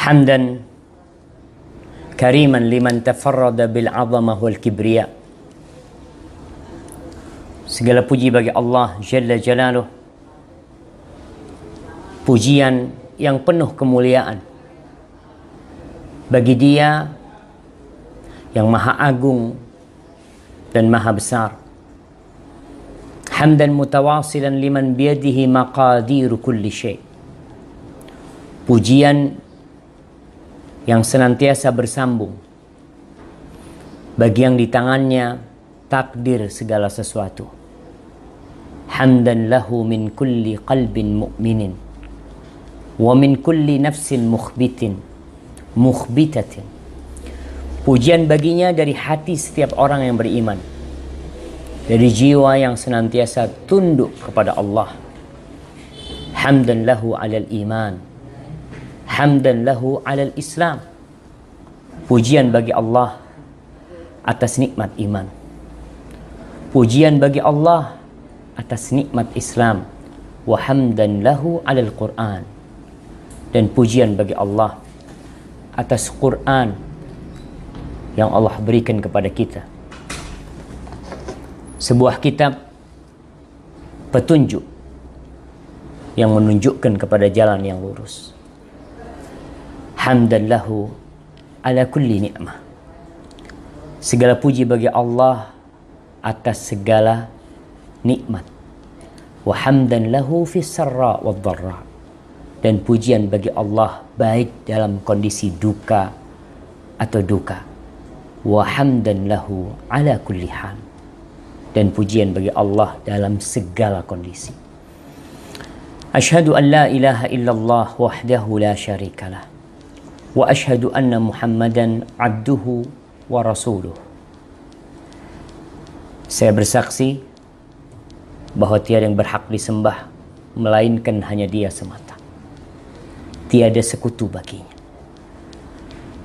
Hamdan kariman liman tafarrada bil 'azamah wal kibriya. Segala puji bagi Allah Jalla Jalaluh, pujian yang penuh kemuliaan bagi Dia yang maha agung dan maha besar. Hamdan mutawasilan liman biyadihi maqadiru kulli syai'. Pujian yang senantiasa bersambung bagi yang di tangannya takdir segala sesuatu. Hamdan lahu min kulli qalbin mu'minin wa min kulli nafsin mukhbitatin. Pujian baginya dari hati setiap orang yang beriman, dari jiwa yang senantiasa tunduk kepada Allah. Hamdan lahu 'alal iman, hamdan lahu 'alal Islam. Pujian bagi Allah atas nikmat iman. Pujian bagi Allah atas nikmat Islam. Wa hamdan lahu 'alal Quran. Dan pujian bagi Allah atas Quran yang Allah berikan kepada kita. Sebuah kitab petunjuk yang menunjukkan kepada jalan yang lurus. Hamdan lahu ala kulli ni'mah. Segala puji bagi Allah atas segala nikmat. Wa hamdan lahu fis sarra wad dharra. Dan pujian bagi Allah baik dalam kondisi duka atau duka. Wa hamdan lahu ala kulli hal. Dan pujian bagi Allah dalam segala kondisi. Asyhadu an la ilaha illallah wahdahu la syarikalah. Wa asyhadu anna Muhammadan abduhu wa rasuluh. Saya bersaksi bahwa tiada yang berhak disembah melainkan hanya Dia semata. Tiada sekutu baginya.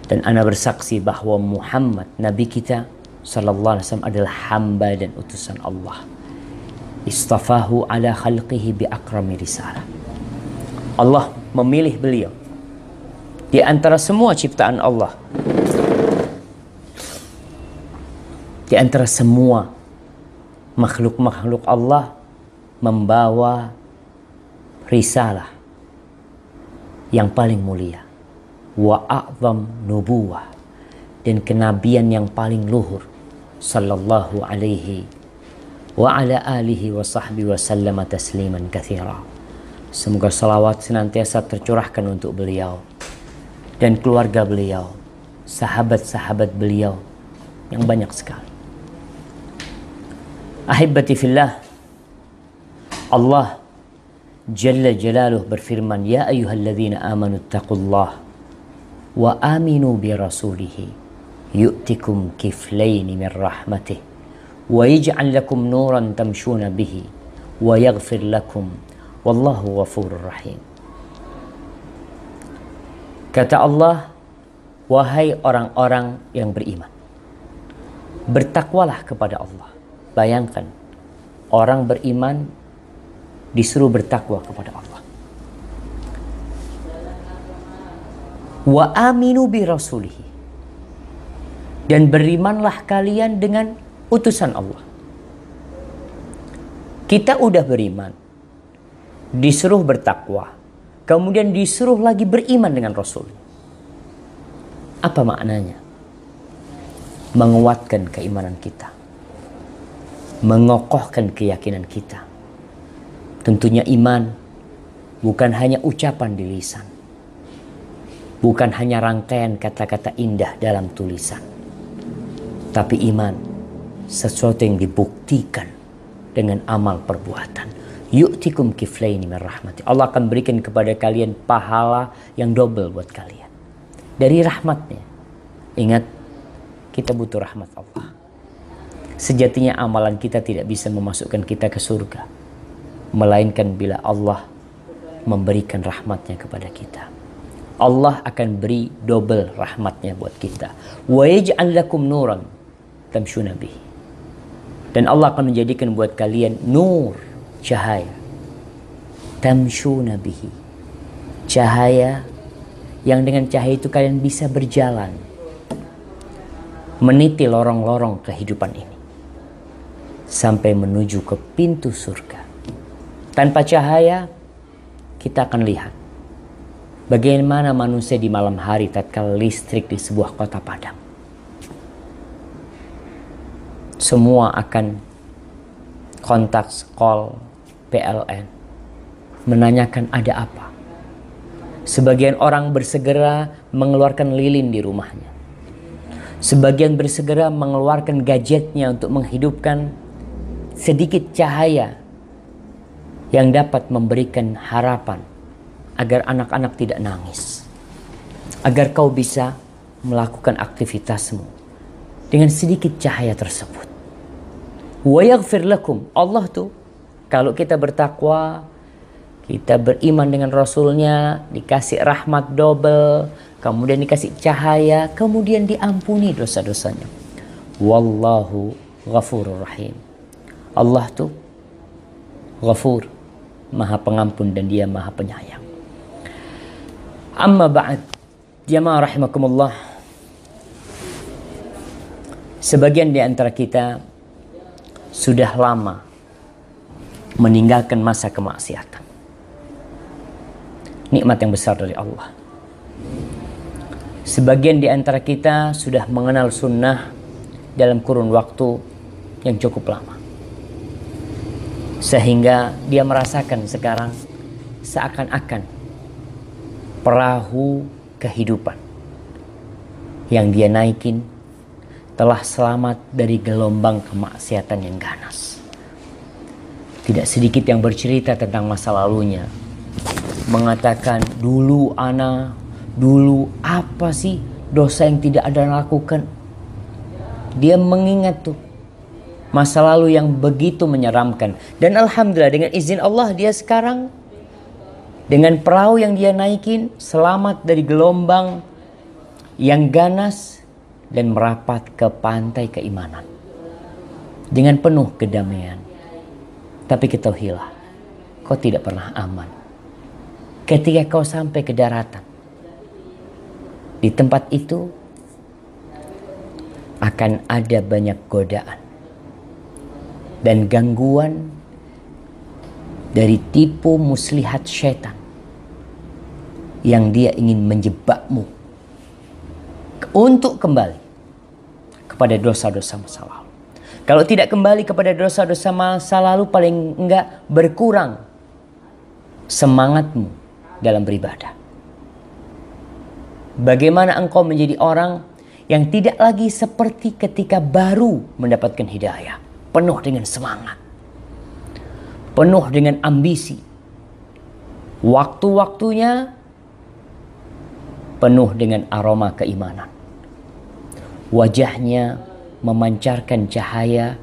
Dan ana bersaksi bahwa Muhammad Nabi kita sallallahu alaihi wasallam adalah hamba dan utusan Allah. Istafahu ala khalqihi bi akrami risalah. Allah memilih beliau di antara semua ciptaan Allah, di antara semua makhluk-makhluk Allah, membawa risalah yang paling mulia, wa a'zam nubuwah, dan kenabian yang paling luhur, sallallahu alaihi wa ala alihi wa sahbihi wa sallama tasliman katsira. Semoga salawat senantiasa tercurahkan untuk beliau dan keluarga beliau, sahabat-sahabat beliau yang banyak sekali. Ahibbati fillah, Allah Jalla Jalaluh berfirman, ya ayyuhalladzina amanu taqullah wa aminu bi rasulihi yu'tikum kiflaini min rahmatih wa yaj'al lakum nuran tamshuna bihi wa yaghfir lakum wallahu ghafurur rahim. Kata Allah, wahai orang-orang yang beriman, bertakwalah kepada Allah. Bayangkan, orang beriman disuruh bertakwa kepada Allah. Wa aminu bi rasulihi, dan berimanlah kalian dengan utusan Allah. Kita udah beriman, disuruh bertakwa, kemudian disuruh lagi beriman dengan Rasul. Apa maknanya? Menguatkan keimanan kita, mengokohkan keyakinan kita. Tentunya iman bukan hanya ucapan di lisan, bukan hanya rangkaian kata-kata indah dalam tulisan, tapi iman sesuatu yang dibuktikan dengan amal perbuatan. Yu'tikum kiflaini min rahmati. Allah akan berikan kepada kalian pahala yang double buat kalian dari rahmatnya. Ingat, kita butuh rahmat Allah. Sejatinya amalan kita tidak bisa memasukkan kita ke surga, melainkan bila Allah memberikan rahmatnya kepada kita. Allah akan beri double rahmatnya buat kita. Wa yaj'al lakum nuran tamshuna bihi. Dan Allah akan menjadikan buat kalian nur, cahaya. Tamshuna bihi. Cahaya yang dengan cahaya itu kalian bisa berjalan, meniti lorong-lorong kehidupan ini sampai menuju ke pintu surga. Tanpa cahaya, kita akan lihat bagaimana manusia di malam hari tatkala listrik di sebuah kota padam. Semua akan kontak, call, PLN, menanyakan ada apa. Sebagian orang bersegera mengeluarkan lilin di rumahnya. Sebagian bersegera mengeluarkan gadgetnya untuk menghidupkan sedikit cahaya yang dapat memberikan harapan agar anak-anak tidak nangis. Agar kau bisa melakukan aktivitasmu dengan sedikit cahaya tersebut. Wa yaghfir lakum. Allah tuh, kalau kita bertakwa, kita beriman dengan Rasulnya, dikasih rahmat double, kemudian dikasih cahaya, kemudian diampuni dosa-dosanya. Wallahu ghafurur rahim. Allah tuh ghafur, maha pengampun, dan dia maha penyayang. Amma ba'd, jamaah rahimakumullah. Sebagian di antara kita sudah lama meninggalkan masa kemaksiatan. Nikmat yang besar dari Allah. Sebagian di antara kita sudah mengenal sunnah dalam kurun waktu yang cukup lama. Sehingga dia merasakan sekarang seakan-akan perahu kehidupan yang dia naikin telah selamat dari gelombang kemaksiatan yang ganas. Tidak sedikit yang bercerita tentang masa lalunya. Mengatakan, dulu apa sih dosa yang tidak ada lakukan. Dia mengingat tuh masa lalu yang begitu menyeramkan. Dan alhamdulillah dengan izin Allah dia sekarang dengan perahu yang dia naikin selamat dari gelombang yang ganas dan merapat ke pantai keimanan dengan penuh kedamaian. Tapi ketahuilah, kau tidak pernah aman ketika kau sampai ke daratan. Di tempat itu akan ada banyak godaan dan gangguan dari tipu muslihat syaitan yang dia ingin menjebakmu untuk kembali kepada dosa-dosa masa lalu. Kalau tidak kembali kepada dosa-dosa masa lalu, paling enggak berkurang semangatmu dalam beribadah. Bagaimana engkau menjadi orang yang tidak lagi seperti ketika baru mendapatkan hidayah, penuh dengan semangat, penuh dengan ambisi, waktu-waktunya penuh dengan aroma keimanan. Wajahnya memancarkan cahaya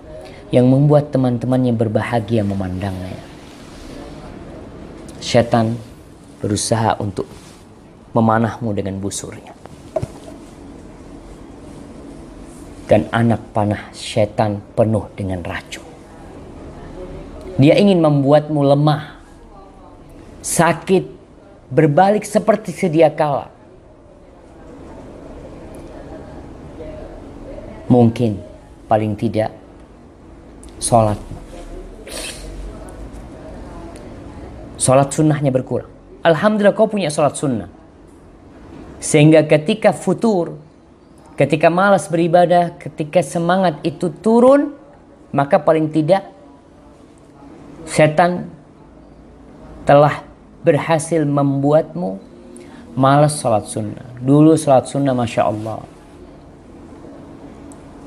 yang membuat teman-temannya berbahagia memandangnya. Setan berusaha untuk memanahmu dengan busurnya. Dan anak panah setan penuh dengan racun. Dia ingin membuatmu lemah, sakit, berbalik seperti sedia kala. Mungkin paling tidak sholat sunnahnya berkurang. Alhamdulillah kau punya sholat sunnah, sehingga ketika futur, ketika malas beribadah, ketika semangat itu turun, maka paling tidak setan telah berhasil membuatmu malas sholat sunnah. Dulu sholat sunnah Masya Allah,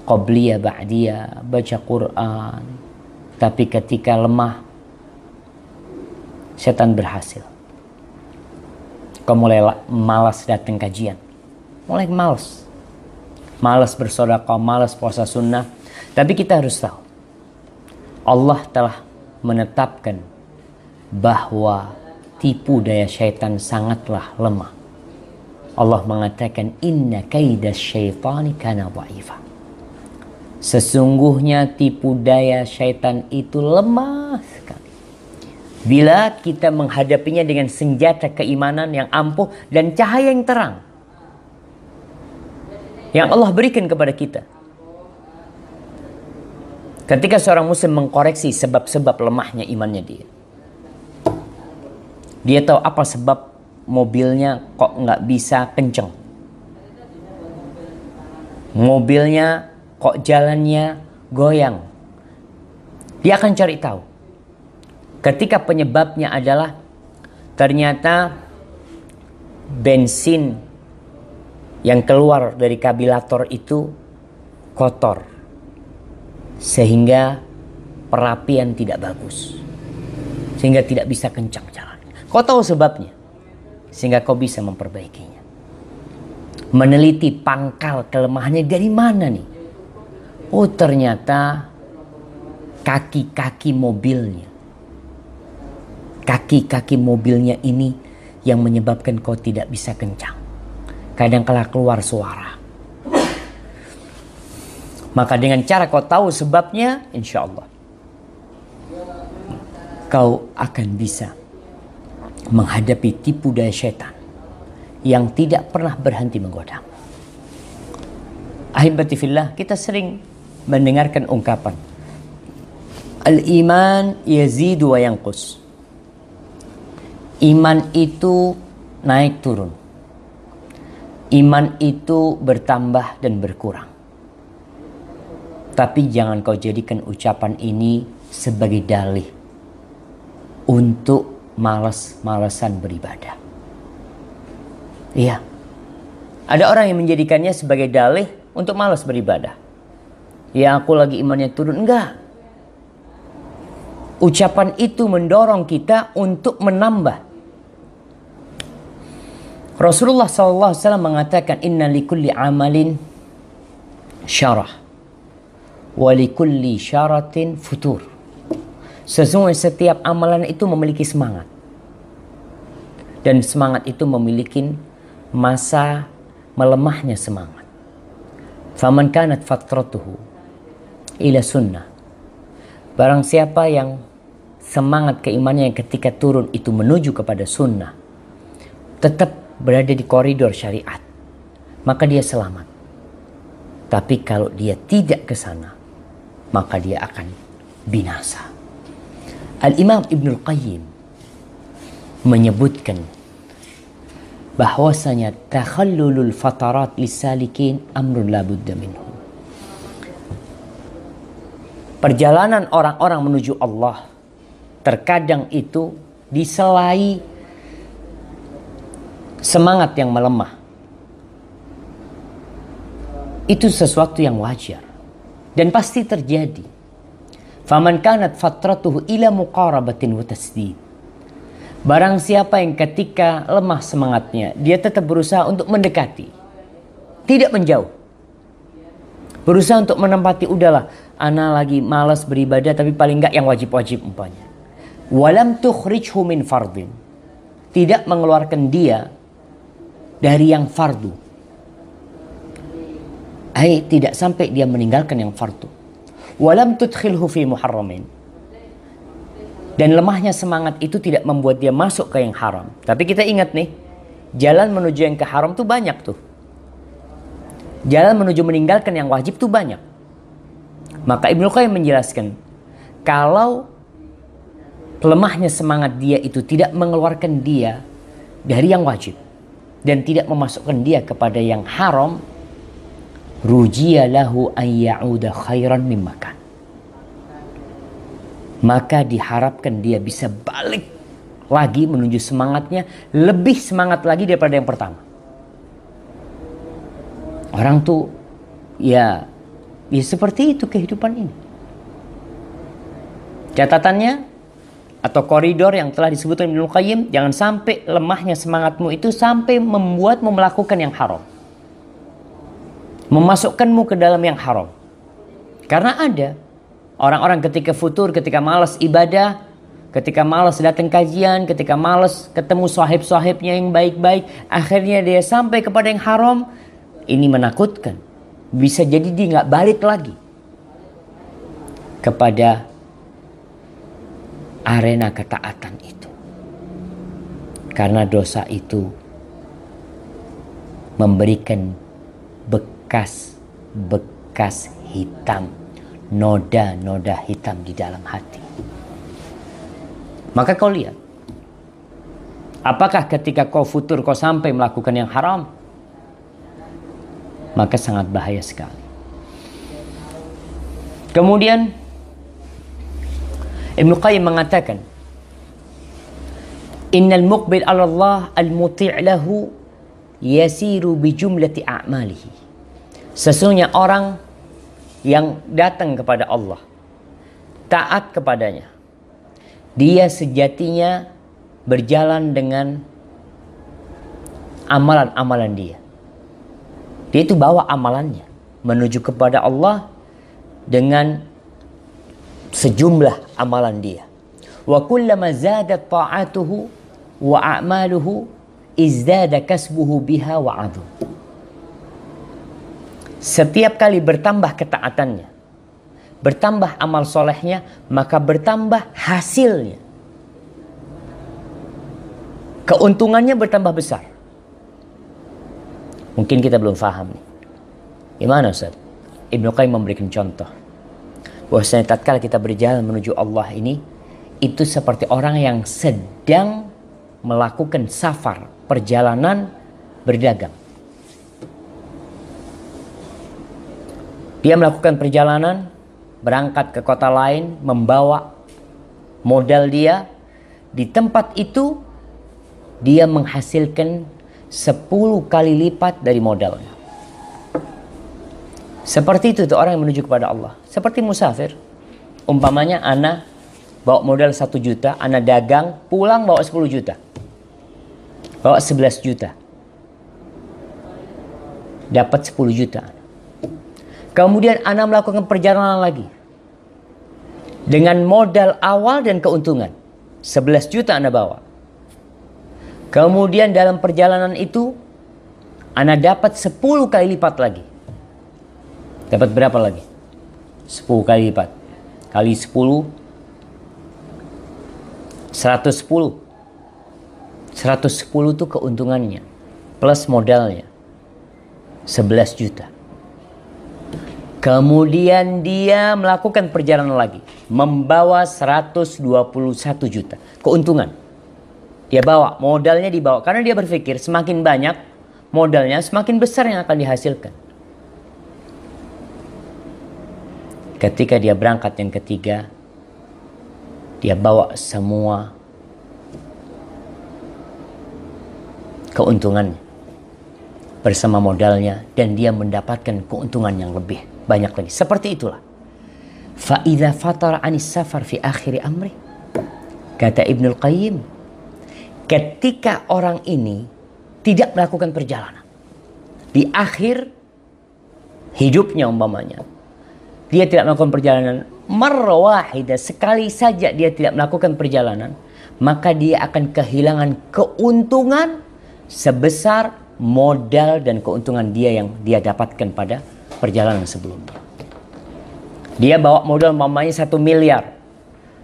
Qabliyah, Ba'diyah, baca Quran. Tapi ketika lemah, setan berhasil. Kau mulai malas datang kajian, mulai malas bersedekah, malas puasa sunnah. Tapi kita harus tahu, Allah telah menetapkan bahwa tipu daya syaitan sangatlah lemah. Allah mengatakan, inna kaidas syaitani kana dha'ifa. Sesungguhnya tipu daya syaitan itu lemah sekali. Bila kita menghadapinya dengan senjata keimanan yang ampuh dan cahaya yang terang yang Allah berikan kepada kita. Ketika seorang muslim mengkoreksi sebab-sebab lemahnya imannya dia. Dia tahu apa sebab mobilnya kok nggak bisa kenceng. Mobilnya kok jalannya goyang. Dia akan cari tahu. Ketika penyebabnya adalah ternyata bensin yang keluar dari karburator itu kotor. Sehingga perapian tidak bagus. Sehingga tidak bisa kencang jalan. Kau tahu sebabnya. Sehingga kau bisa memperbaikinya. Meneliti pangkal kelemahannya dari mana nih? Oh ternyata kaki-kaki mobilnya. Kaki-kaki mobilnya ini yang menyebabkan kau tidak bisa kencang. Kadang-kala keluar suara. Maka dengan cara kau tahu sebabnya, insya Allah kau akan bisa menghadapi tipu daya syaitan yang tidak pernah berhenti menggoda. Ahibati fillah, kita sering mendengarkan ungkapan al-iman yazidu wa yanqus. Iman itu naik turun. Iman itu bertambah dan berkurang. Tapi jangan kau jadikan ucapan ini sebagai dalih untuk malas-malasan beribadah. Iya. Ada orang yang menjadikannya sebagai dalih untuk malas beribadah. Ya aku lagi imannya turun. Enggak. Ucapan itu mendorong kita untuk menambah. Rasulullah SAW mengatakan inna likulli amalin syarah wa likulli syaratin futur. Sesungguhnya setiap amalan itu memiliki semangat. Dan semangat itu memiliki masa melemahnya semangat. Faman kanat fatratuhu ila sunnah. Barang siapa yang semangat keimanannya ketika turun itu menuju kepada sunnah, tetap berada di koridor syariat, maka dia selamat. Tapi kalau dia tidak ke sana, maka dia akan binasa. Al-Imam Ibnul Qayyim menyebutkan bahwasanya takhallulul fatarat lisalikin amrun la budda minhu. Perjalanan orang-orang menuju Allah terkadang itu diselai semangat yang melemah. Itu sesuatu yang wajar dan pasti terjadi. Faman kanat fatratuhu ila muqarabatin wa tasdid. Barang siapa yang ketika lemah semangatnya, dia tetap berusaha untuk mendekati, tidak menjauh. Berusaha untuk menempati, udahlah, ana lagi malas beribadah tapi paling enggak yang wajib-wajib umpamanya. Walam tukhrijhu min fardin. Tidak mengeluarkan dia dari yang fardu. Tidak sampai dia meninggalkan yang fardu. Walam tudkhilhu fi muharramin. Dan lemahnya semangat itu tidak membuat dia masuk ke yang haram. Tapi kita ingat nih, jalan menuju yang ke haram tuh banyak tuh. Jalan menuju meninggalkan yang wajib tuh banyak. Maka Ibnu Qayyim menjelaskan, kalau lemahnya semangat dia itu tidak mengeluarkan dia dari yang wajib dan tidak memasukkan dia kepada yang haram, rujiya lahu an ya'uda khairan mimma kan. Maka diharapkan dia bisa balik lagi menuju semangatnya, lebih semangat lagi daripada yang pertama. Orang tuh ya seperti itu kehidupan ini. Catatannya atau koridor yang telah disebutkan Ibnu Qayyim, jangan sampai lemahnya semangatmu itu sampai membuatmu melakukan yang haram, memasukkanmu ke dalam yang haram. Karena ada orang-orang ketika futur, ketika malas ibadah, ketika malas datang kajian, ketika malas ketemu sahib-sahibnya yang baik-baik, akhirnya dia sampai kepada yang haram. Ini menakutkan. Bisa jadi dia nggak balik lagi kepada arena ketaatan itu. Karena dosa itu memberikan bekas hitam, noda-noda hitam di dalam hati. Maka kau lihat, apakah ketika kau futur kau sampai melakukan yang haram? Maka sangat bahaya sekali. Kemudian Ibnu Qayyim mengatakan, innal muqbil 'ala Allah al-muti' lahu yasiru bi jumlati a'malihi. Sesungguhnya orang yang datang kepada Allah, taat kepadanya, dia sejatinya berjalan dengan amalan-amalan dia. Dia itu bawa amalannya menuju kepada Allah dengan sejumlah amalan dia. Wa kullama zadat ta'atuhu wa a'maluhu izdada kasbuhu biha wa 'adhum. Setiap kali bertambah ketaatannya, bertambah amal solehnya, maka bertambah hasilnya. Keuntungannya bertambah besar. Mungkin kita belum paham nih. Gimana Ustaz? Ibnu Qayyim memberikan contoh. Bahwasanya tatkala kita berjalan menuju Allah ini, itu seperti orang yang sedang melakukan safar, perjalanan berdagang. Dia melakukan perjalanan, berangkat ke kota lain, membawa modal dia. Di tempat itu, dia menghasilkan 10 kali lipat dari modalnya. Seperti itu tuh orang yang menuju kepada Allah. Seperti musafir. Umpamanya ana bawa modal 1 juta, ana dagang, pulang bawa 10 juta. Bawa 11 juta. Dapat 10 juta. Kemudian ana melakukan perjalanan lagi. Dengan modal awal dan keuntungan. 11 juta ana bawa. Kemudian dalam perjalanan itu, ana dapat 10 kali lipat lagi. Dapat berapa lagi? 10 kali lipat. Kali 10, 110. 110 itu keuntungannya. Plus modalnya. 11 juta. Kemudian dia melakukan perjalanan lagi. Membawa 121 juta. Keuntungan. Dia bawa, modalnya dibawa. Karena dia berpikir semakin banyak modalnya, semakin besar yang akan dihasilkan. Ketika dia berangkat yang ketiga, dia bawa semua keuntungannya bersama modalnya, dan dia mendapatkan keuntungan yang lebih banyak lagi. Seperti itulah. Fa idza fatara anis safar fi akhir amri. Kata Ibnu Qayyim, ketika orang ini tidak melakukan perjalanan di akhir hidupnya umpamanya, dia tidak melakukan perjalanan marra wahidah, sekali saja dia tidak melakukan perjalanan, maka dia akan kehilangan keuntungan sebesar modal dan keuntungan dia yang dia dapatkan pada perjalanan sebelumnya. Dia bawa modal umpamanya 1 miliar.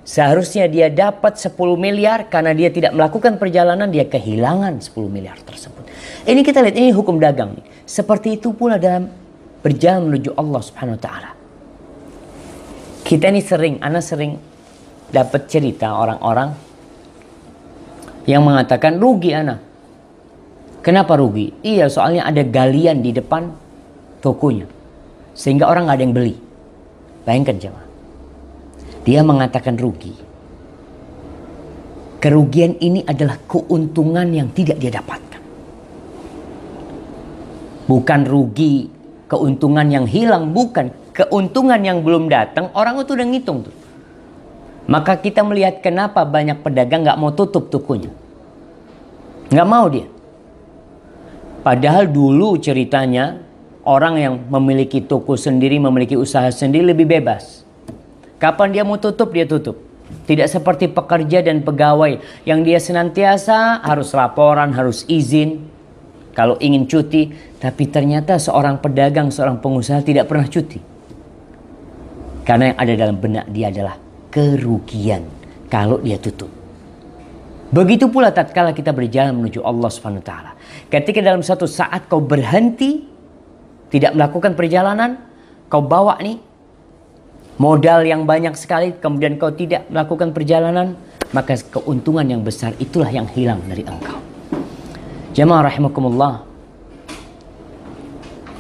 Seharusnya dia dapat 10 miliar, karena dia tidak melakukan perjalanan, dia kehilangan 10 miliar tersebut. Ini kita lihat, ini hukum dagang nih. Seperti itu pula dalam berjalan menuju Allah Subhanahu wa taala. Kita ini ana sering dapat cerita orang-orang yang mengatakan rugi ana. Kenapa rugi? Iya, soalnya ada galian di depan tokonya, sehingga orang nggak ada yang beli. Bayangkan jemaah. Dia mengatakan rugi. Kerugian ini adalah keuntungan yang tidak dia dapatkan. Bukan rugi keuntungan yang hilang, bukan. Keuntungan yang belum datang, orang itu udah ngitung tuh. Maka kita melihat kenapa banyak pedagang nggak mau tutup tokonya. Nggak mau dia. Padahal dulu ceritanya orang yang memiliki toko sendiri, memiliki usaha sendiri lebih bebas. Kapan dia mau tutup, dia tutup. Tidak seperti pekerja dan pegawai yang dia senantiasa harus laporan, harus izin kalau ingin cuti. Tapi ternyata seorang pedagang, seorang pengusaha tidak pernah cuti. Karena yang ada dalam benak dia adalah kerugian. kalau dia tutup. Begitu pula tatkala kita berjalan menuju Allah Subhanahu wa taala. Ketika dalam suatu saat kau berhenti, tidak melakukan perjalanan, kau bawa nih modal yang banyak sekali, kemudian kau tidak melakukan perjalanan, maka keuntungan yang besar itulah yang hilang dari engkau. Jamaah rahimakumullah,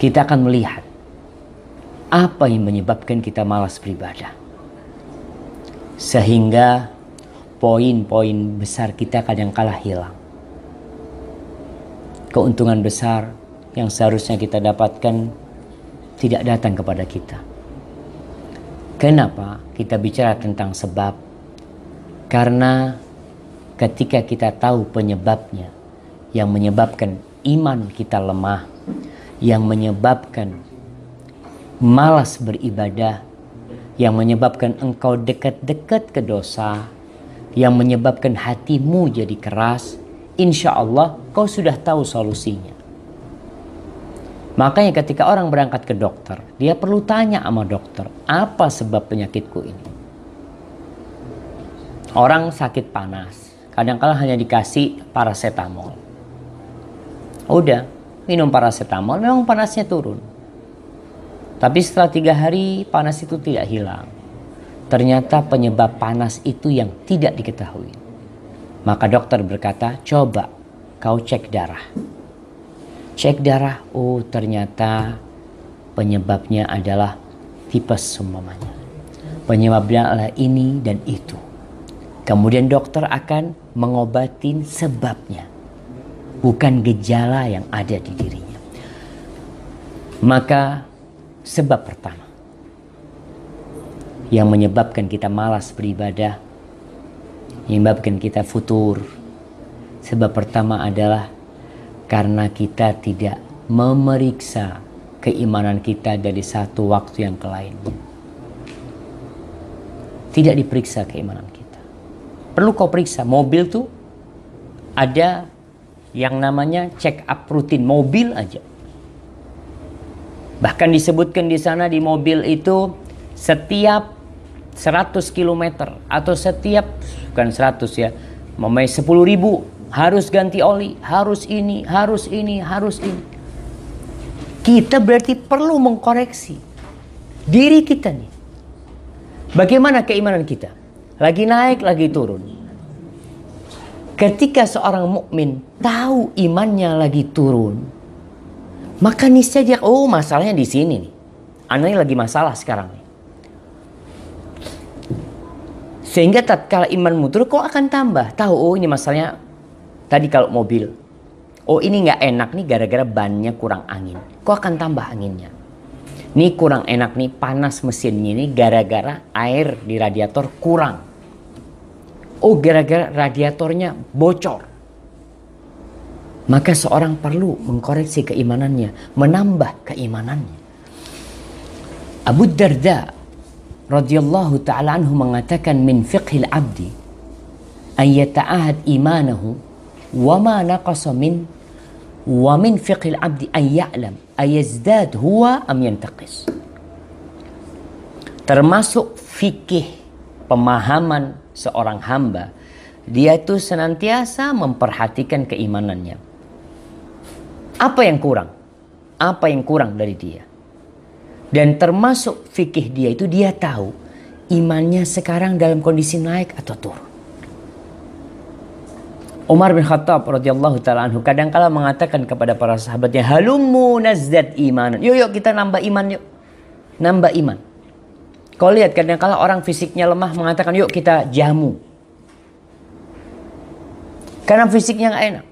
kita akan melihat apa yang menyebabkan kita malas beribadah. Sehingga poin-poin besar kita kadangkala hilang. Keuntungan besar yang seharusnya kita dapatkan tidak datang kepada kita. Kenapa kita bicara tentang sebab? Karena ketika kita tahu penyebabnya, yang menyebabkan iman kita lemah, yang menyebabkan malas beribadah, yang menyebabkan engkau dekat-dekat ke dosa, yang menyebabkan hatimu jadi keras, insya Allah kau sudah tahu solusinya. Makanya ketika orang berangkat ke dokter, dia perlu tanya sama dokter, apa sebab penyakitku ini? Orang sakit panas, kadang-kala hanya dikasih paracetamol. Udah, minum paracetamol, memang panasnya turun. Tapi setelah 3 hari panas itu tidak hilang. Ternyata penyebab panas itu yang tidak diketahui. Maka dokter berkata, coba kau cek darah. Cek darah, oh ternyata penyebabnya adalah tipes umpamanya. Penyebabnya adalah ini dan itu. Kemudian dokter akan mengobatin sebabnya, bukan gejala yang ada di dirinya. Maka sebab pertama yang menyebabkan kita malas beribadah, menyebabkan kita futur, sebab pertama adalah karena kita tidak memeriksa keimanan kita dari satu waktu yang ke lainnya. Tidak diperiksa keimanan kita. Perlu kau periksa. Mobil tuh ada yang namanya check up rutin mobil aja. Bahkan disebutkan di sana di mobil itu setiap 100 km atau setiap, bukan 100 ya, memang 10.000 harus ganti oli, harus ini, harus ini, harus ini. Kita berarti perlu mengkoreksi diri kita nih. Bagaimana keimanan kita? Lagi naik, lagi turun. Ketika seorang mukmin tahu imannya lagi turun, maka niscaya dia, oh masalahnya di sini nih. Ana ini lagi masalah sekarang nih. Sehingga tatkala imanmu turun, kau akan tambah. Tahu, oh ini masalahnya tadi kalau mobil. Oh ini nggak enak nih gara-gara bannya kurang angin. Kau akan tambah anginnya. Ini kurang enak nih, panas mesinnya ini gara-gara air di radiator kurang. Oh gara-gara radiatornya bocor. Maka seorang perlu mengkoreksi keimanannya, menambah keimanannya. Abu Darda radhiyallahu ta'ala anhu mengatakan, min fiqhil abdi an yata'ahad imanahu wa ma naqasa min, wa min fiqhil abdi an ya'lam ayazdad huwa am yantaqis. Termasuk fikih pemahaman seorang hamba, dia itu senantiasa memperhatikan keimanannya. Apa yang kurang? Apa yang kurang dari dia? Dan termasuk fikih dia itu dia tahu imannya sekarang dalam kondisi naik atau turun. Umar bin Khattab radhiyallahu ta'ala anhu kadang-kala mengatakan kepada para sahabatnya, halummu nazdad imanan. Yuk kita nambah iman yuk. Nambah iman. Kau lihat kadang-kala orang fisiknya lemah mengatakan yuk kita jamu. Karena fisiknya gak enak.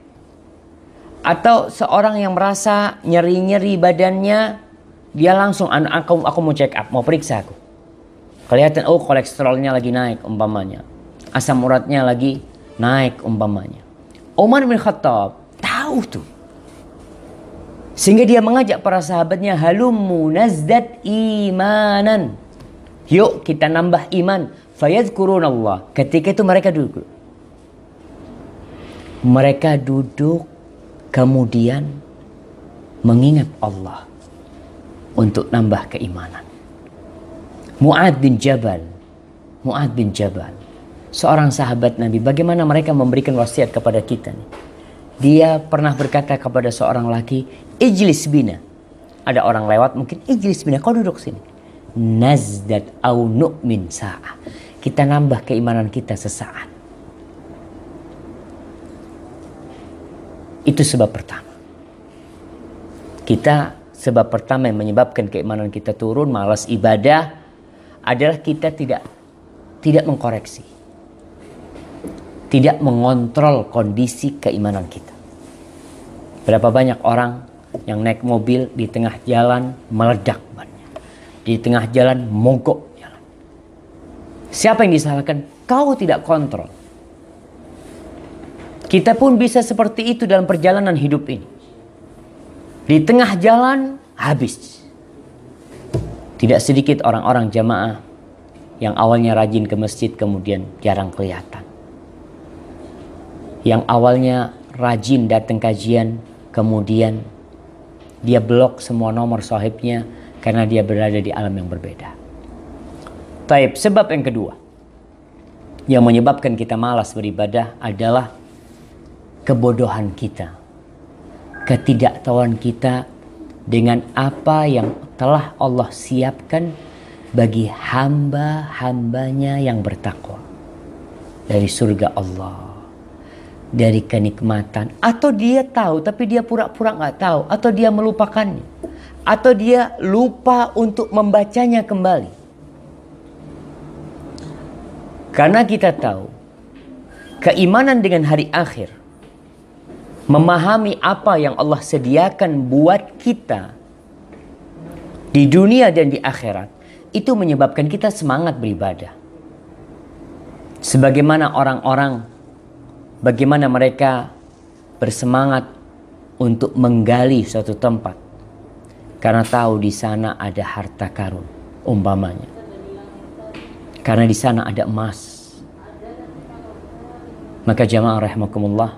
Atau seorang yang merasa nyeri-nyeri badannya, dia langsung, aku mau check up, mau periksa aku. Kelihatan, oh kolesterolnya lagi naik umpamanya. Asam uratnya lagi naik umpamanya. Umar bin Khattab tahu tuh. Sehingga dia mengajak para sahabatnya, halummu nazdad imanan. Yuk kita nambah iman. Fayadhkurunallah. Ketika itu mereka duduk. Mereka duduk kemudian mengingat Allah untuk nambah keimanan. Mu'adz bin Jabal seorang sahabat Nabi, bagaimana mereka memberikan wasiat kepada kita nih. Dia pernah berkata kepada seorang laki, ijlis bina. Ada orang lewat mungkin, ijlis bina, kau duduk sini. Nazdat au nu'min sa'ah. Kita nambah keimanan kita sesaat. Itu sebab pertama. Sebab pertama yang menyebabkan keimanan kita turun, malas ibadah, adalah kita tidak mengkoreksi. Tidak mengontrol kondisi keimanan kita. Berapa banyak orang yang naik mobil di tengah jalan meledak bannya. Di tengah jalan mogok jalan. Siapa yang disalahkan? Kau tidak kontrol. Kita pun bisa seperti itu dalam perjalanan hidup ini. Di tengah jalan habis. Tidak sedikit orang-orang jamaah yang awalnya rajin ke masjid kemudian jarang kelihatan. Yang awalnya rajin datang kajian kemudian dia blok semua nomor sahibnya karena dia berada di alam yang berbeda. Taib, sebab yang kedua yang menyebabkan kita malas beribadah adalah kebodohan kita, ketidaktahuan kita dengan apa yang telah Allah siapkan bagi hamba-hambanya yang bertakwa. Dari surga Allah, dari kenikmatan. Atau dia tahu tapi dia pura-pura gak tahu. Atau dia melupakannya. Atau dia lupa untuk membacanya kembali. Karena kita tahu keimanan dengan hari akhir, memahami apa yang Allah sediakan buat kita di dunia dan di akhirat, itu menyebabkan kita semangat beribadah. Sebagaimana orang-orang, bagaimana mereka bersemangat untuk menggali suatu tempat karena tahu di sana ada harta karun, umpamanya. Karena di sana ada emas. Maka jamaah rahimakumullah,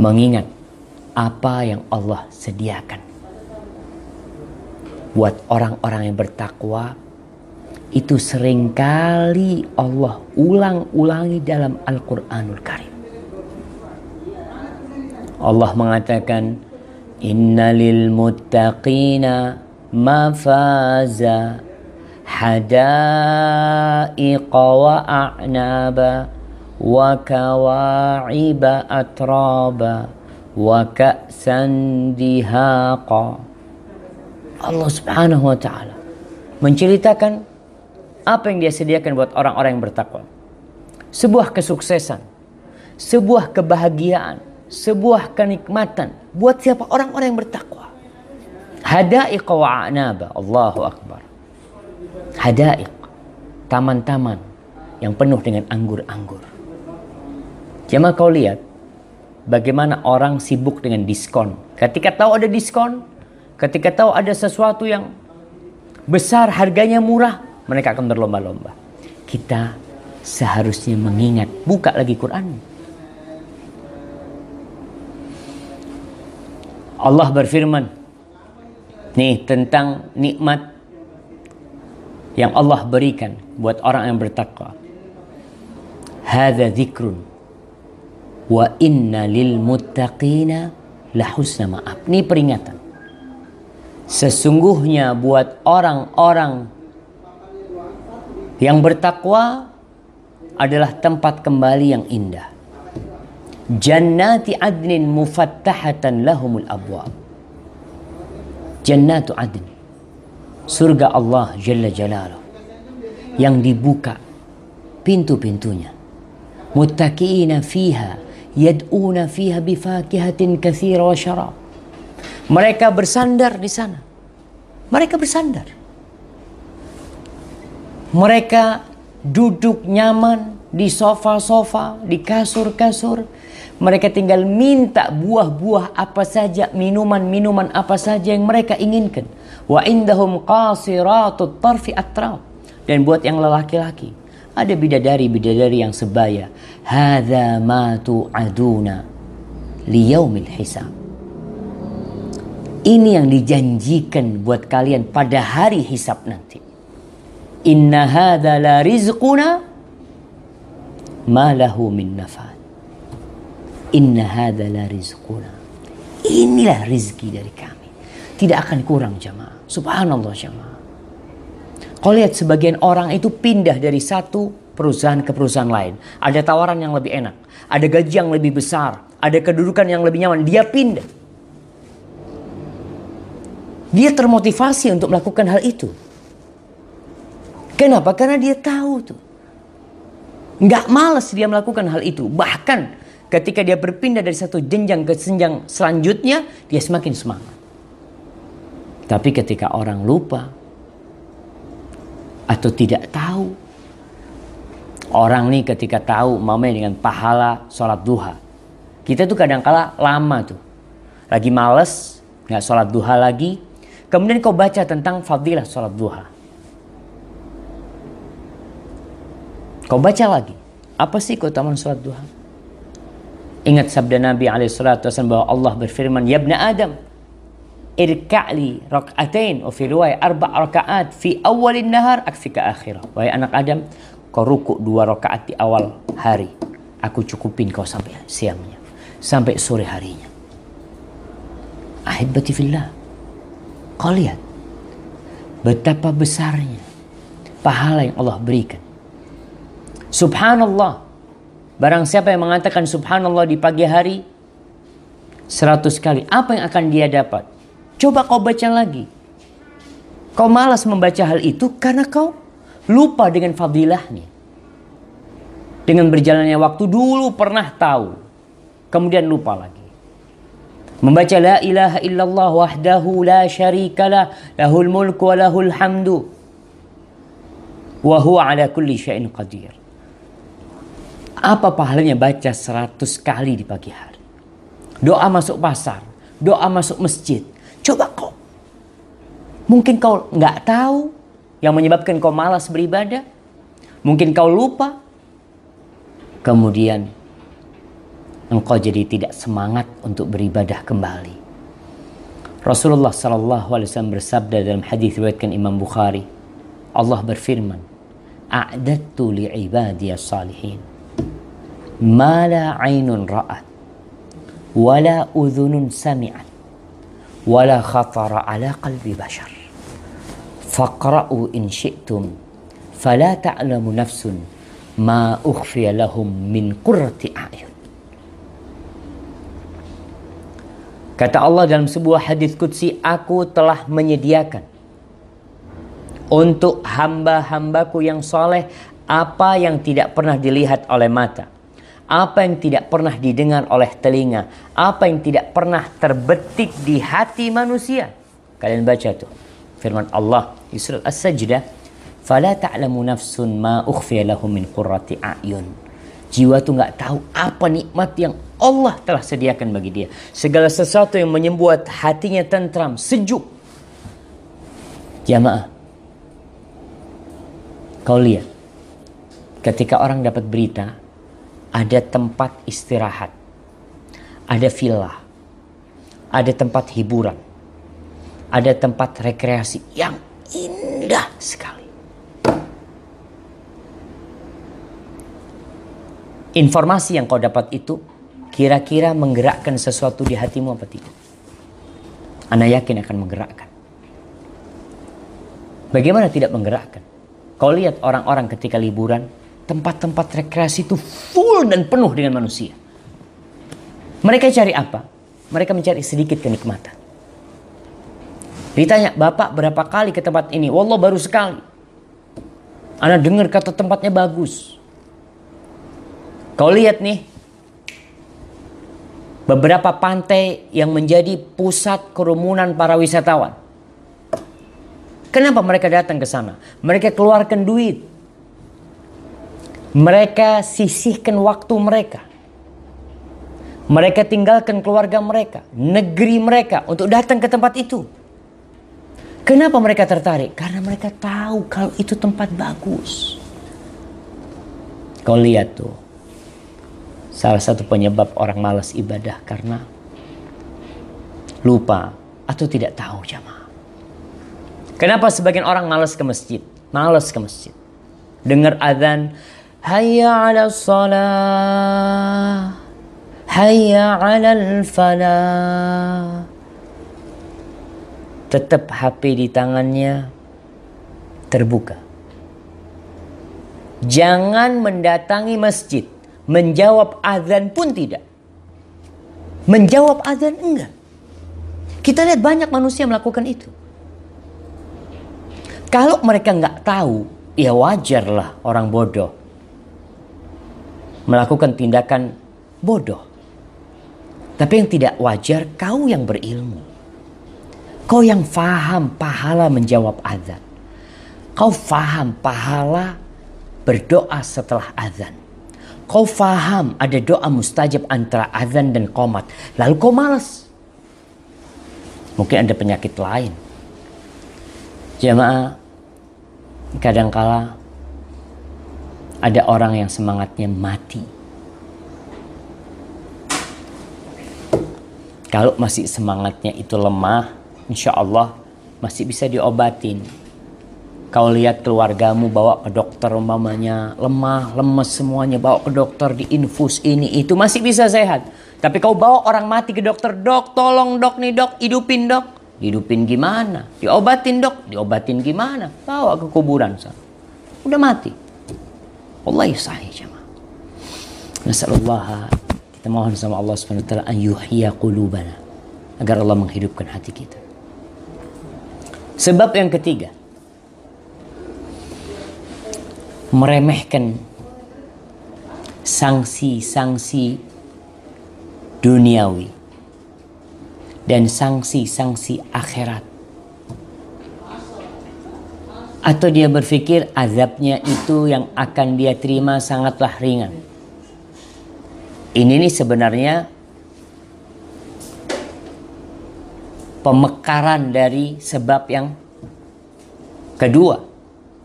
mengingat apa yang Allah sediakan buat orang-orang yang bertakwa, itu seringkali Allah ulang-ulangi dalam Al-Quranul Karim. Allah mengatakan, innalil muttaqina mafaza hadaiqa wa a'naba wa kawa'iba atraba wa ka'san dihaqa. Allah subhanahu wa ta'ala menceritakan apa yang dia sediakan buat orang-orang yang bertakwa. Sebuah kesuksesan, sebuah kebahagiaan, sebuah kenikmatan buat siapa? Orang-orang yang bertakwa. Hadaiq wa a'naba. Allahu akbar. Hadaiq, taman-taman yang penuh dengan anggur-anggur. Jemaah, kau lihat bagaimana orang sibuk dengan diskon. Ketika tahu ada diskon, ketika tahu ada sesuatu yang besar, harganya murah, mereka akan berlomba-lomba. Kita seharusnya mengingat, buka lagi Quran. Allah berfirman nih tentang nikmat yang Allah berikan buat orang yang bertakwa. Hadza dzikrun wa inna lil muttaqina lahusna ma'ab. Ini peringatan. Sesungguhnya buat orang-orang yang bertakwa adalah tempat kembali yang indah. Jannati adnin mufattahatan lahumul abwab. Jannatu adn, surga Allah Jalla Jalaluh yang dibuka pintu-pintunya. Muttaqiina fiha yad'una fiha bifakihatin katsira wa syarab. Mereka bersandar di sana. Mereka bersandar. Mereka duduk nyaman di sofa-sofa, di kasur-kasur. Mereka tinggal minta buah-buah apa saja, minuman-minuman apa saja yang mereka inginkan. Wa indahum qasiratut tarfi atrab. Dan buat yang lelaki-laki, ada bidadari-bidadari yang sebaya. Hadza ma tu'aduna liyaumil hisab. Ini yang dijanjikan buat kalian pada hari hisab nanti. Inna hadza la rizquna ma lahu min nafad. Inna hadza la rizquna. Inilah rizki dari kami. Tidak akan kurang jamaah. Subhanallah jamaah. Kau lihat sebagian orang itu pindah dari satu perusahaan ke perusahaan lain. Ada tawaran yang lebih enak. Ada gaji yang lebih besar. Ada kedudukan yang lebih nyaman. Dia pindah. Dia termotivasi untuk melakukan hal itu. Kenapa? Karena dia tahu tuh. Nggak malas dia melakukan hal itu. Bahkan ketika dia berpindah dari satu jenjang ke jenjang selanjutnya, dia semakin semangat. Tapi ketika orang lupa atau tidak tahu, orang nih ketika tahu mamanya dengan pahala sholat duha, kita tuh kadang-kala lama tuh, lagi males, nggak sholat duha lagi, kemudian kau baca tentang fadilah sholat duha, kau baca lagi, apa sih keutamaan sholat duha? Ingat sabda Nabi SAW bahwa Allah berfirman, ya ibna Adam, irka'li rak'atain, wa fi riwayah 4 rakaat fi awalin nahar akfika akhirah. Wahai anak Adam, kau rukuk 2 rakaat di awal hari, aku cukupin kau sampai siangnya, sampai sore harinya. Ahibati fillah, kau lihat betapa besarnya pahala yang Allah berikan. Subhanallah. Barang siapa yang mengatakan subhanallah di pagi hari 100 kali, apa yang akan dia dapat? Coba kau baca lagi. Kau malas membaca hal itu karena kau lupa dengan fadilahnya. Dengan berjalannya waktu dulu pernah tahu, kemudian lupa lagi. Membaca la ilaha illallah wahdahu la syarikalah, lahul mulku wa lahul hamdu, wa huwa ala kulli syai'in qadir. Apa pahalanya baca 100 kali di pagi hari? Doa masuk pasar, doa masuk masjid. Coba kau. Mungkin kau nggak tahu yang menyebabkan kau malas beribadah. Mungkin kau lupa. Kemudian engkau jadi tidak semangat untuk beribadah kembali. Rasulullah SAW bersabda dalam hadis riwayatkan Imam Bukhari. Allah berfirman, a'dattu li'ibadiyas salihin ma la 'ainun ra'at wa la udhunun sami'at wa la khatara 'ala qalbi bashar faqra'u in syi'tum fala ta'lamu nafsun ma ukhfiya lahum min qurrati a'yun. Kata Allah dalam sebuah hadis qudsi, aku telah menyediakan untuk hamba-hambaku yang soleh apa yang tidak pernah dilihat oleh mata, apa yang tidak pernah didengar oleh telinga, apa yang tidak pernah terbetik di hati manusia. Kalian baca tuh firman Allah di surat As-Sajdah, fala ta'lamu nafsun ma ukhfiya lahum min qurrati a'yun. Jiwa tuh nggak tahu apa nikmat yang Allah telah sediakan bagi dia. Segala sesuatu yang membuat hatinya tentram, sejuk. Jamaah, kau lihat ketika orang dapat berita ada tempat istirahat, ada villa, ada tempat hiburan, ada tempat rekreasi yang indah sekali. Informasi yang kau dapat itu kira-kira menggerakkan sesuatu di hatimu apa tidak? Ana yakin akan menggerakkan. Bagaimana tidak menggerakkan? Kau lihat orang-orang ketika liburan, tempat-tempat rekreasi itu full dan penuh dengan manusia. Mereka cari apa? Mereka mencari sedikit kenikmatan. Ditanya, Bapak berapa kali ke tempat ini? Wallah baru sekali. Ana dengar kata tempatnya bagus. Kau lihat nih, beberapa pantai yang menjadi pusat kerumunan para wisatawan. Kenapa mereka datang ke sana? Mereka keluarkan duit. Mereka sisihkan waktu mereka. Mereka tinggalkan keluarga mereka, negeri mereka untuk datang ke tempat itu. Kenapa mereka tertarik? Karena mereka tahu kalau itu tempat bagus. Kau lihat tuh, salah satu penyebab orang malas ibadah karena lupa atau tidak tahu jamaah. Kenapa sebagian orang malas ke masjid? Malas ke masjid. Dengar azan, hayya 'alas shalah, hayya 'alal falah. Tetap HP di tangannya terbuka. Jangan mendatangi masjid, menjawab azan pun tidak. Menjawab azan enggak. Kita lihat banyak manusia melakukan itu. Kalau mereka nggak tahu, ya wajarlah orang bodoh melakukan tindakan bodoh. Tapi yang tidak wajar, kau yang berilmu. Kau yang faham pahala menjawab azan. Kau faham pahala berdoa setelah azan. Kau faham ada doa mustajab antara azan dan qomat. Lalu kau malas. Mungkin ada penyakit lain. Jamaah, kadangkala ada orang yang semangatnya mati. Kalau masih semangatnya itu lemah, insya Allah masih bisa diobatin. Kau lihat keluargamu bawa ke dokter umpamanya lemah, lemes semuanya, bawa ke dokter diinfus ini itu masih bisa sehat. Tapi kau bawa orang mati ke dokter, dok tolong dok nih dok, hidupin dok. Hidupin gimana? Diobatin dok, diobatin gimana? Bawa ke kuburan sana. Udah mati. Wallahi sahih jemaah. Nasallallahu, kita mohon sama Allah Subhanahu wa taala an yuhyiya qulubana, agar Allah menghidupkan hati kita. Sebab yang ketiga, meremehkan sanksi-sanksi duniawi dan sanksi-sanksi akhirat. Atau dia berpikir azabnya itu yang akan dia terima sangatlah ringan. Ini nih sebenarnya pemekaran dari sebab yang kedua.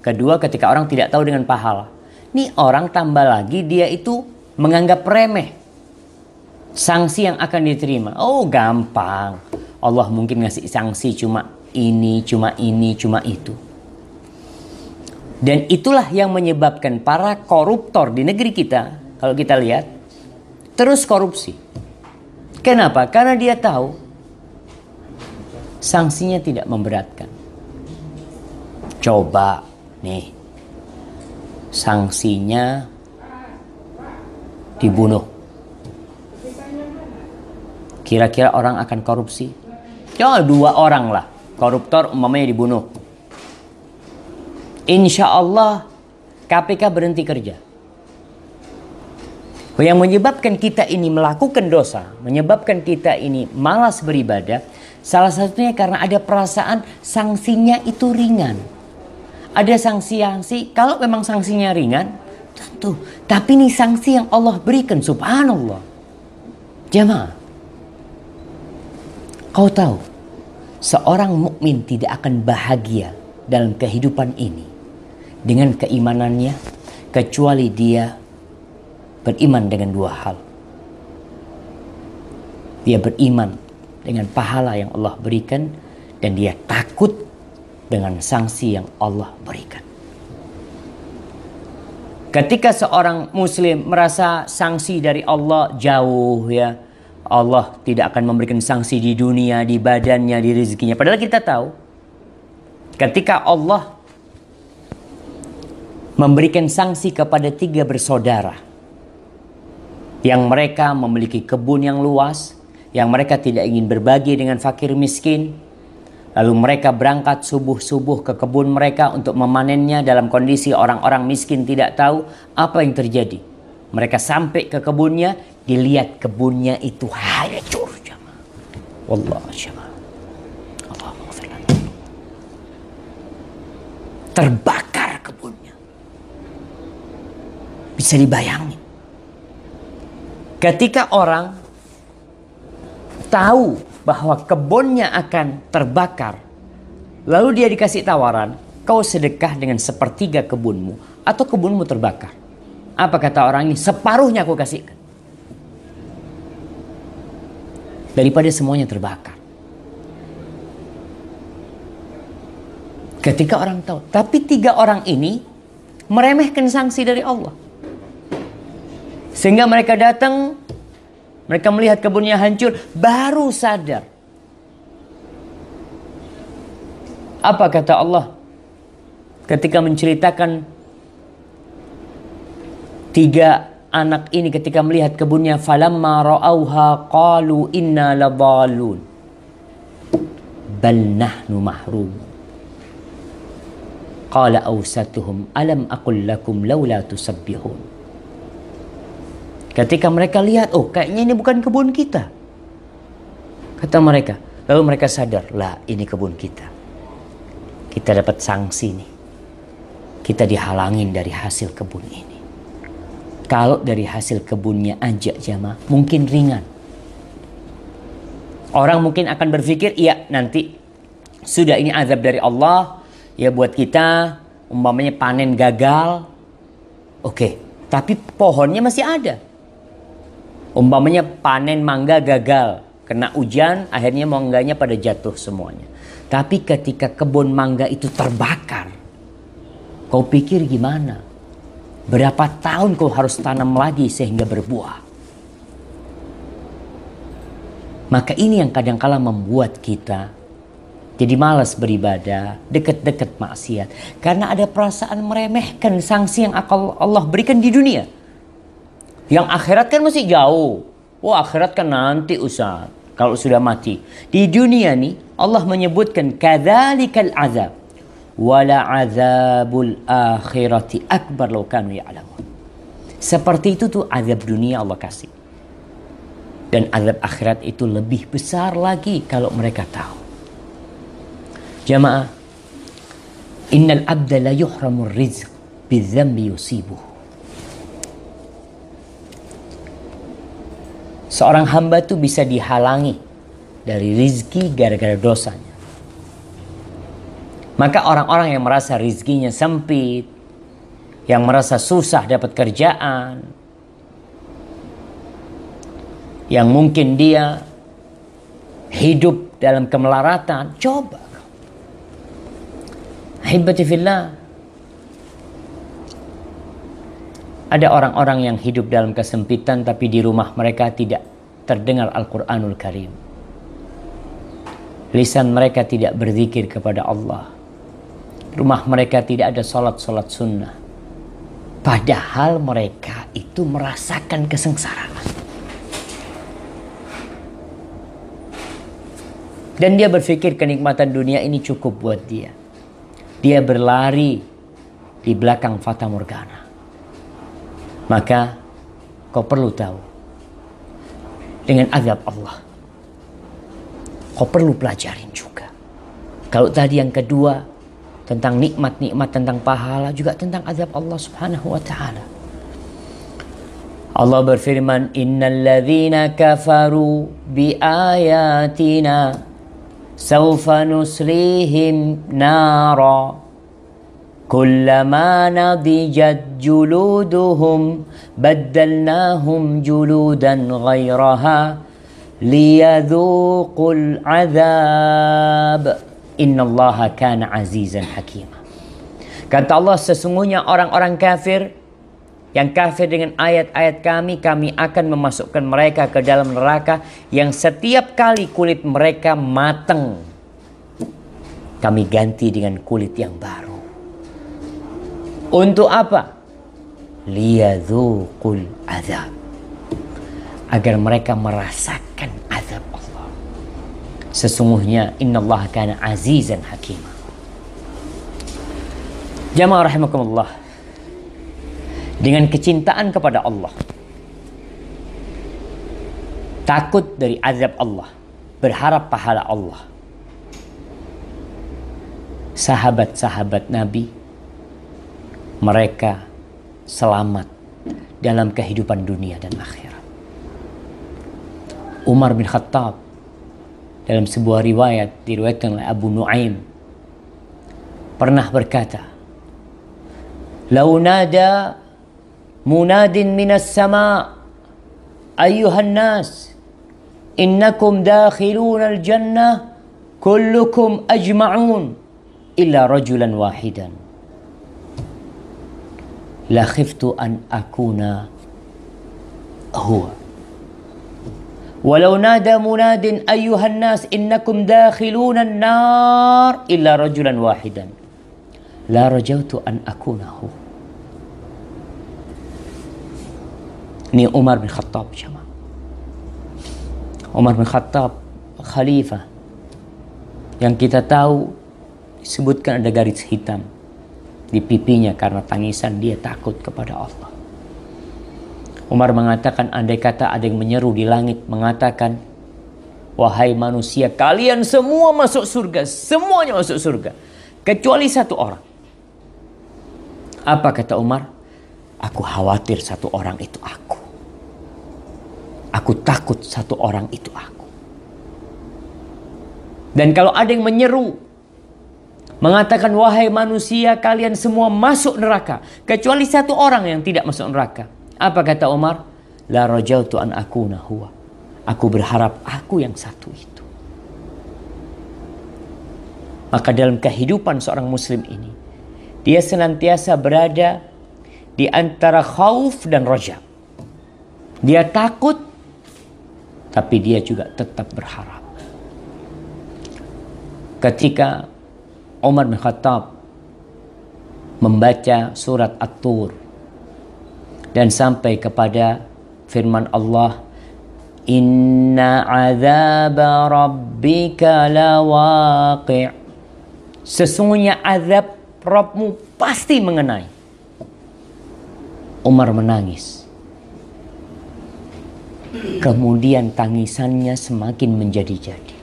Kedua, ketika orang tidak tahu dengan pahala. Nih orang tambah lagi dia itu menganggap remeh sanksi yang akan diterima. Oh gampang. Allah mungkin ngasih sanksi cuma ini, cuma ini, cuma itu. Dan itulah yang menyebabkan para koruptor di negeri kita, kalau kita lihat, terus korupsi. Kenapa? Karena dia tahu sanksinya tidak memberatkan. Coba nih, sanksinya dibunuh. Kira-kira orang akan korupsi? Ya 2 orang lah, koruptor umpamanya dibunuh. Insya Allah KPK berhenti kerja. Yang menyebabkan kita ini melakukan dosa, menyebabkan kita ini malas beribadah, salah satunya karena ada perasaan sanksinya itu ringan. Ada sanksi-sanksi, kalau memang sanksinya ringan, tentu. Tapi ini sanksi yang Allah berikan, subhanallah. Jamaah, kau tahu, seorang mukmin tidak akan bahagia dalam kehidupan ini dengan keimanannya, kecuali dia beriman dengan 2 hal. Dia beriman dengan pahala yang Allah berikan, dan dia takut dengan sanksi yang Allah berikan. Ketika seorang muslim merasa sanksi dari Allah jauh, ya, Allah tidak akan memberikan sanksi di dunia, di badannya, di rezekinya. Padahal kita tahu, ketika Allah memberikan sanksi kepada 3 bersaudara yang mereka memiliki kebun yang luas, yang mereka tidak ingin berbagi dengan fakir miskin, lalu mereka berangkat subuh-subuh ke kebun mereka untuk memanennya dalam kondisi orang-orang miskin tidak tahu apa yang terjadi. Mereka sampai ke kebunnya, dilihat kebunnya itu hancur. Wallahu a'lam. Allahumma ighfir lana. Terbakar kebunnya. Bisa dibayangin. Ketika orang tahu bahwa kebunnya akan terbakar, lalu dia dikasih tawaran, kau sedekah dengan 1/3 kebunmu, atau kebunmu terbakar. Apa kata orang ini? Separuhnya aku kasihkan, daripada semuanya terbakar. Ketika orang tahu, tapi 3 orang ini meremehkan sanksi dari Allah. Sehingga mereka datang, mereka melihat kebunnya hancur, baru sadar. Apa kata Allah ketika menceritakan tiga anak ini ketika melihat kebunnya? Falamma ra'auha qalu inna ladallun bal nahnu mahrum. Qala awsatuhum alam aqul lakum laula tusabbihun. Ketika mereka lihat, oh kayaknya ini bukan kebun kita, kata mereka. Lalu mereka sadar, lah ini kebun kita. Kita dapat sanksi nih. Kita dihalangin dari hasil kebun ini. Kalau dari hasil kebunnya aja jamaah, mungkin ringan. Orang mungkin akan berpikir, iya nanti sudah ini azab dari Allah, ya buat kita, umpamanya panen gagal. Oke, tapi pohonnya masih ada. Umpamanya panen mangga gagal, kena hujan, akhirnya mangganya pada jatuh semuanya. Tapi ketika kebun mangga itu terbakar, kau pikir gimana? Berapa tahun kau harus tanam lagi sehingga berbuah? Maka ini yang kadang-kala membuat kita jadi malas beribadah, dekat-dekat maksiat. Karena ada perasaan meremehkan sanksi yang Allah berikan di dunia. Yang akhirat kan masih jauh. Wah akhirat kan nanti Ustaz, kalau sudah mati. Di dunia nih Allah menyebutkan kadzalikal azab wala azabul akhirati akbar law kanu ya'lamun. Seperti itu tuh azab dunia Allah kasih. Dan azab akhirat itu lebih besar lagi kalau mereka tahu. Jamaah, innal abda la yuhramur rizq bidzambi yusibuh. Seorang hamba tuh bisa dihalangi dari rizki gara-gara dosanya. Maka orang-orang yang merasa rizkinya sempit, yang merasa susah dapat kerjaan, yang mungkin dia hidup dalam kemelaratan, coba. Ahibati fillah. Ada orang-orang yang hidup dalam kesempitan tapi di rumah mereka tidak terdengar Al-Quranul Karim. Lisan mereka tidak berzikir kepada Allah. Rumah mereka tidak ada salat-salat sunnah. Padahal mereka itu merasakan kesengsaraan. Dan dia berpikir kenikmatan dunia ini cukup buat dia. Dia berlari di belakang fata morgana. Maka kau perlu tahu dengan azab Allah. Kau perlu pelajarin juga. Kalau tadi yang kedua tentang nikmat-nikmat, tentang pahala, juga tentang azab Allah Subhanahu wa taala. Allah berfirman, "Innal ladzina kafaru bi ayatina sawfa nuslihim nara kullama nadijat juluduhum baddalnahum juludan ghairaha liyadhuqul azab innallaha kana azizan hakima." Kata Allah, sesungguhnya orang-orang kafir yang kafir dengan ayat-ayat kami akan memasukkan mereka ke dalam neraka yang setiap kali kulit mereka matang, kami ganti dengan kulit yang baru. Untuk apa? Liyadzuqul azab. Agar mereka merasakan azab Allah. Sesungguhnya innallaha kana azizan hakima. Jamaah rahimakumullah. Dengan kecintaan kepada Allah, takut dari azab Allah, berharap pahala Allah, sahabat-sahabat Nabi, mereka selamat dalam kehidupan dunia dan akhirat. Umar bin Khattab dalam sebuah riwayat diriwayatkan oleh Abu Nuaim pernah berkata, "Lau nada munadin minas sama ayyuhan nas innakum dakhiluna al-jannah kullukum ajma'un illa rajulan wahidan la khiftu an akuna huwa. Walau nada munadin ayyuhan nas innakum dakhiluna an-nar illa rajulan wahidan la rajautu an akunahu. Ini Umar bin Khattab, jemaah. Umar bin Khattab khalifah yang kita tahu disebutkan ada garis hitam di pipinya karena tangisan dia takut kepada Allah. Umar mengatakan, andai kata ada yang menyeru di langit mengatakan, wahai manusia, kalian semua masuk surga, semuanya masuk surga, kecuali satu orang. Apa kata Umar? Aku khawatir satu orang itu aku. Aku takut satu orang itu aku. Dan kalau ada yang menyeru mengatakan, wahai manusia, kalian semua masuk neraka, kecuali satu orang yang tidak masuk neraka. Apa kata Umar? La rajautu an akuna huwa. Aku berharap aku yang satu itu. Maka dalam kehidupan seorang muslim ini, dia senantiasa berada di antara khauf dan raja. Dia takut, tapi dia juga tetap berharap. Ketika Umar bin Khattab membaca surat At-Tur dan sampai kepada firman Allah, inna azaba rabbika lawaqi', sesungguhnya azab Rabbmu pasti mengenai. Umar menangis. Kemudian tangisannya semakin menjadi-jadi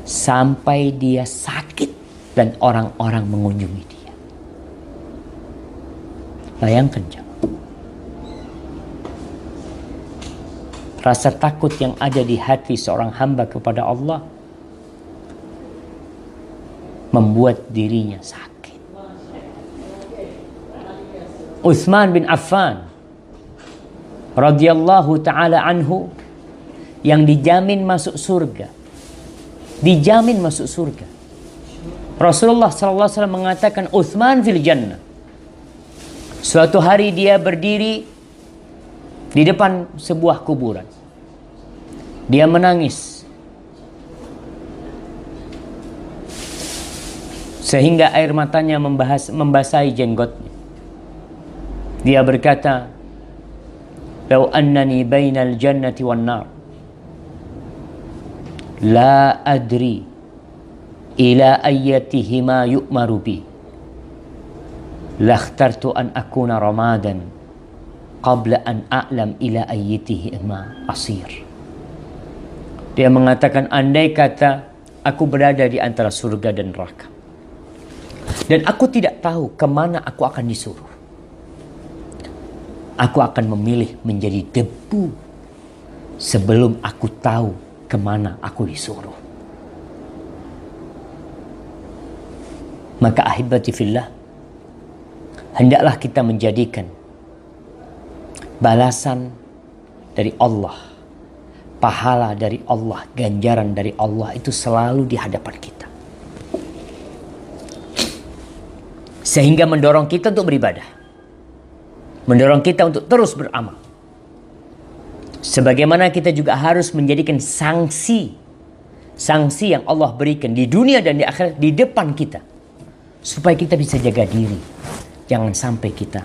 sampai dia sakit dan orang-orang mengunjungi dia. Bayangkan, jemaah, rasa takut yang ada di hati seorang hamba kepada Allah membuat dirinya sakit. Utsman bin Affan radhiyallahu taala anhu yang dijamin masuk surga. Dijamin masuk surga. Rasulullah sallallahu alaihi wasallam mengatakan Utsman fil jannah. Suatu hari dia berdiri di depan sebuah kuburan. Dia menangis sehingga air matanya membasahi jenggotnya. Dia berkata, "Lau annani bainal jannati wan nar, la adri ila ayyatihima yu'maru bi, lakhtartu an akuna ramadan qabla an a'lam ila ayyatihima asir." Dia mengatakan, andai kata aku berada di antara surga dan neraka, dan aku tidak tahu kemana aku akan disuruh, aku akan memilih menjadi debu sebelum aku tahu kemana aku disuruh. Maka ahibati fillah, hendaklah kita menjadikan balasan dari Allah, pahala dari Allah, ganjaran dari Allah itu selalu di hadapan kita, sehingga mendorong kita untuk beribadah, mendorong kita untuk terus beramal. Sebagaimana kita juga harus menjadikan sanksi yang Allah berikan di dunia dan di akhirat di depan kita, supaya kita bisa jaga diri, jangan sampai kita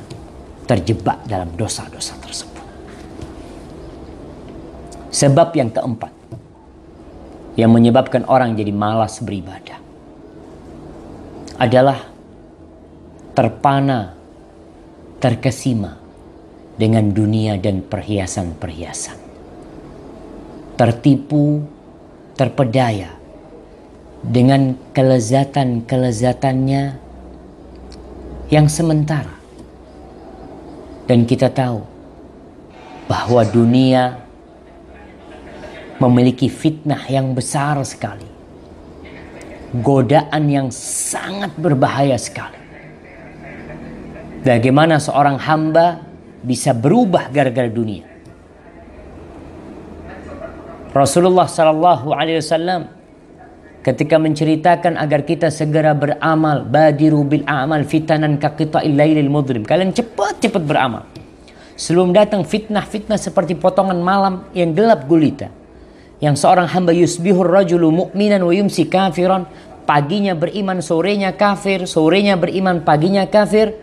terjebak dalam dosa-dosa tersebut. Sebab yang keempat yang menyebabkan orang jadi malas beribadah adalah terpana, terkesima dengan dunia dan perhiasan-perhiasan. Tertipu, terpedaya dengan kelezatan-kelezatannya yang sementara. Dan kita tahu bahwa dunia memiliki fitnah yang besar sekali, godaan yang sangat berbahaya sekali. Bagaimana seorang hamba bisa berubah gara-gara dunia? Rasulullah sallallahu alaihi wasallam ketika menceritakan agar kita segera beramal, badiru bil a'mal fitanan ka qita'il lailil mudlim, kalian cepat-cepat beramal Sebelum datang fitnah-fitnah seperti potongan malam yang gelap gulita. Yang seorang hamba yusbihur rajulu mu'minan wa yumsi kafiran. Paginya beriman, sorenya kafir. Sorenya beriman, paginya kafir.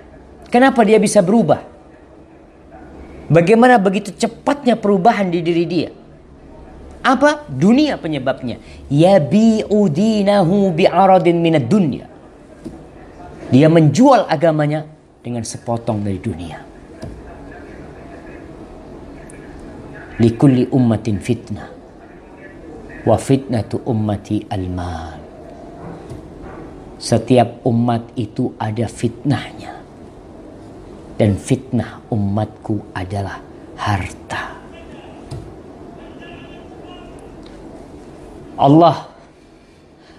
Kenapa dia bisa berubah? Bagaimana begitu cepatnya perubahan di diri dia? Apa? Dunia penyebabnya. Yabi'u dinahu bi'aradin minad dunya. Dia menjual agamanya dengan sepotong dari dunia. Likulli ummatin fitnah wa fitnatu ummati al-mal. Setiap umat itu ada fitnahnya, dan fitnah umatku adalah harta. Allah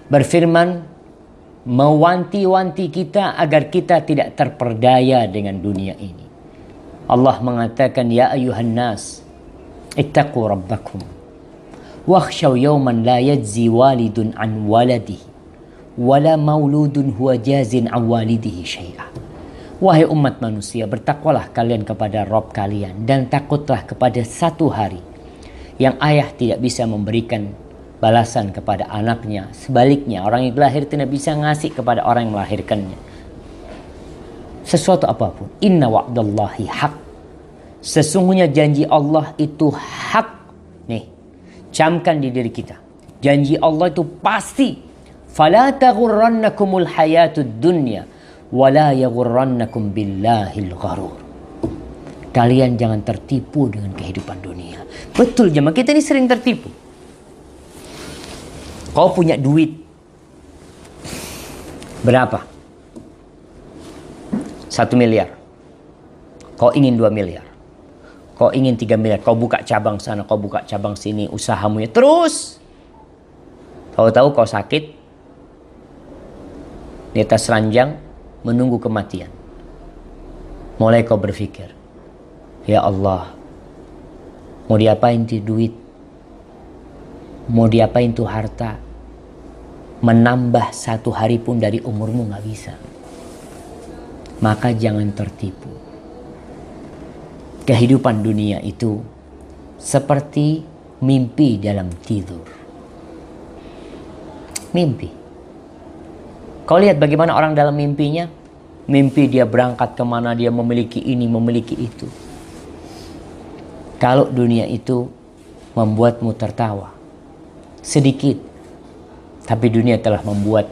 berfirman mewanti-wanti kita agar kita tidak terperdaya dengan dunia ini. Allah mengatakan, ya ayuhan nas ittaqu rabbakum wakhshaw yawman la yajzi walidun an waladihi wala mauludun huwa jazin an walidihi syai'a. Wahai umat manusia, bertakwalah kalian kepada Rabb kalian dan takutlah kepada satu hari yang ayah tidak bisa memberikan balasan kepada anaknya. Sebaliknya, orang yang lahir tidak bisa ngasih kepada orang yang melahirkannya sesuatu apapun. Inna wa'dallahi haq. Sesungguhnya janji Allah itu hak. Nih, camkan di diri kita. Janji Allah itu pasti. Fala taghurrannakumul hayatud dunya wala yaghurrannakum billahil gharur. Kalian jangan tertipu dengan kehidupan dunia. Betul, jemaah, kita ini sering tertipu. Kau punya duit berapa? 1 miliar. Kau ingin 2 miliar. Kau ingin 3 miliar. Kau buka cabang sana, kau buka cabang sini, usahamu ya terus. Tahu-tahu kau sakit di atas ranjang menunggu kematian. Mulai kau berpikir, ya Allah, mau diapain tuh duit? Mau diapain tuh harta? Menambah 1 hari pun dari umurmu gak bisa. Maka jangan tertipu. Kehidupan dunia itu seperti mimpi dalam tidur. Mimpi. Kau lihat bagaimana orang dalam mimpinya? Mimpi dia berangkat kemana, dia memiliki ini, memiliki itu. Kalau dunia itu membuatmu tertawa sedikit, tapi dunia telah membuat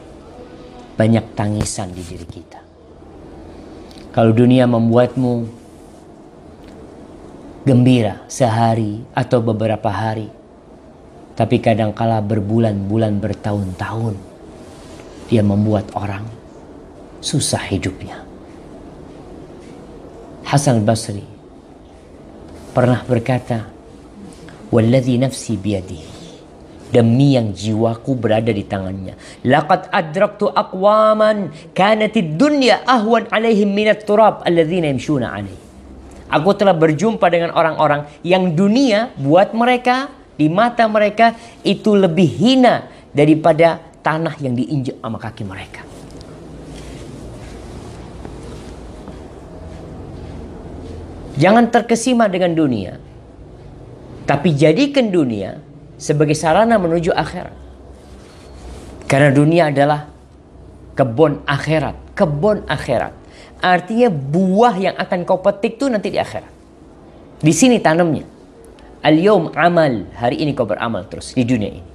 banyak tangisan di diri kita. Kalau dunia membuatmu gembira sehari atau beberapa hari, tapi kadangkala berbulan-bulan, bertahun-tahun, dia membuat orang susah hidupnya. Hasan al-Basri pernah berkata, walladzi nafsi biyadihi, demi yang jiwaku berada di tangannya, laqad adraktu aqwaman kanatid dunya ahwan alaihim minat turab alladzina yamshuna alaihi. Aku telah berjumpa dengan orang-orang yang dunia buat mereka, di mata mereka itu lebih hina daripada tanah yang diinjak sama kaki mereka. Jangan terkesima dengan dunia, tapi jadikan dunia sebagai sarana menuju akhirat. Karena dunia adalah kebun akhirat. Kebun akhirat artinya buah yang akan kau petik tuh nanti di akhirat. Di sini tanamnya. Al-yawm amal, hari ini kau beramal terus di dunia ini.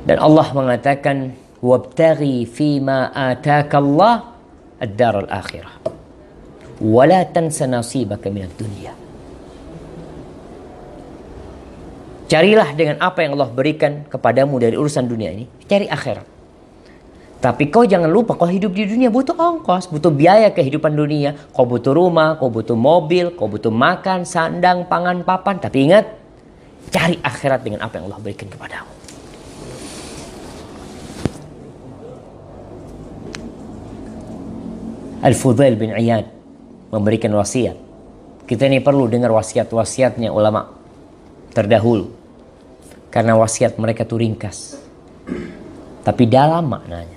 Dan Allah mengatakan, wabtaghi fima ataka Allah ad-dar al-akhirah wa la tansa nasibaka minad dunya. Carilah dengan apa yang Allah berikan kepadamu dari urusan dunia ini, cari akhirat. Tapi kau jangan lupa, kau hidup di dunia butuh ongkos, butuh biaya kehidupan dunia. Kau butuh rumah, kau butuh mobil, kau butuh makan, sandang, pangan, papan. Tapi ingat, cari akhirat dengan apa yang Allah berikan kepadamu. Al-Fudail bin Iyad memberikan wasiat. Kita ini perlu dengar wasiat-wasiatnya ulama terdahulu. Karena wasiat mereka itu ringkas, tapi dalam maknanya.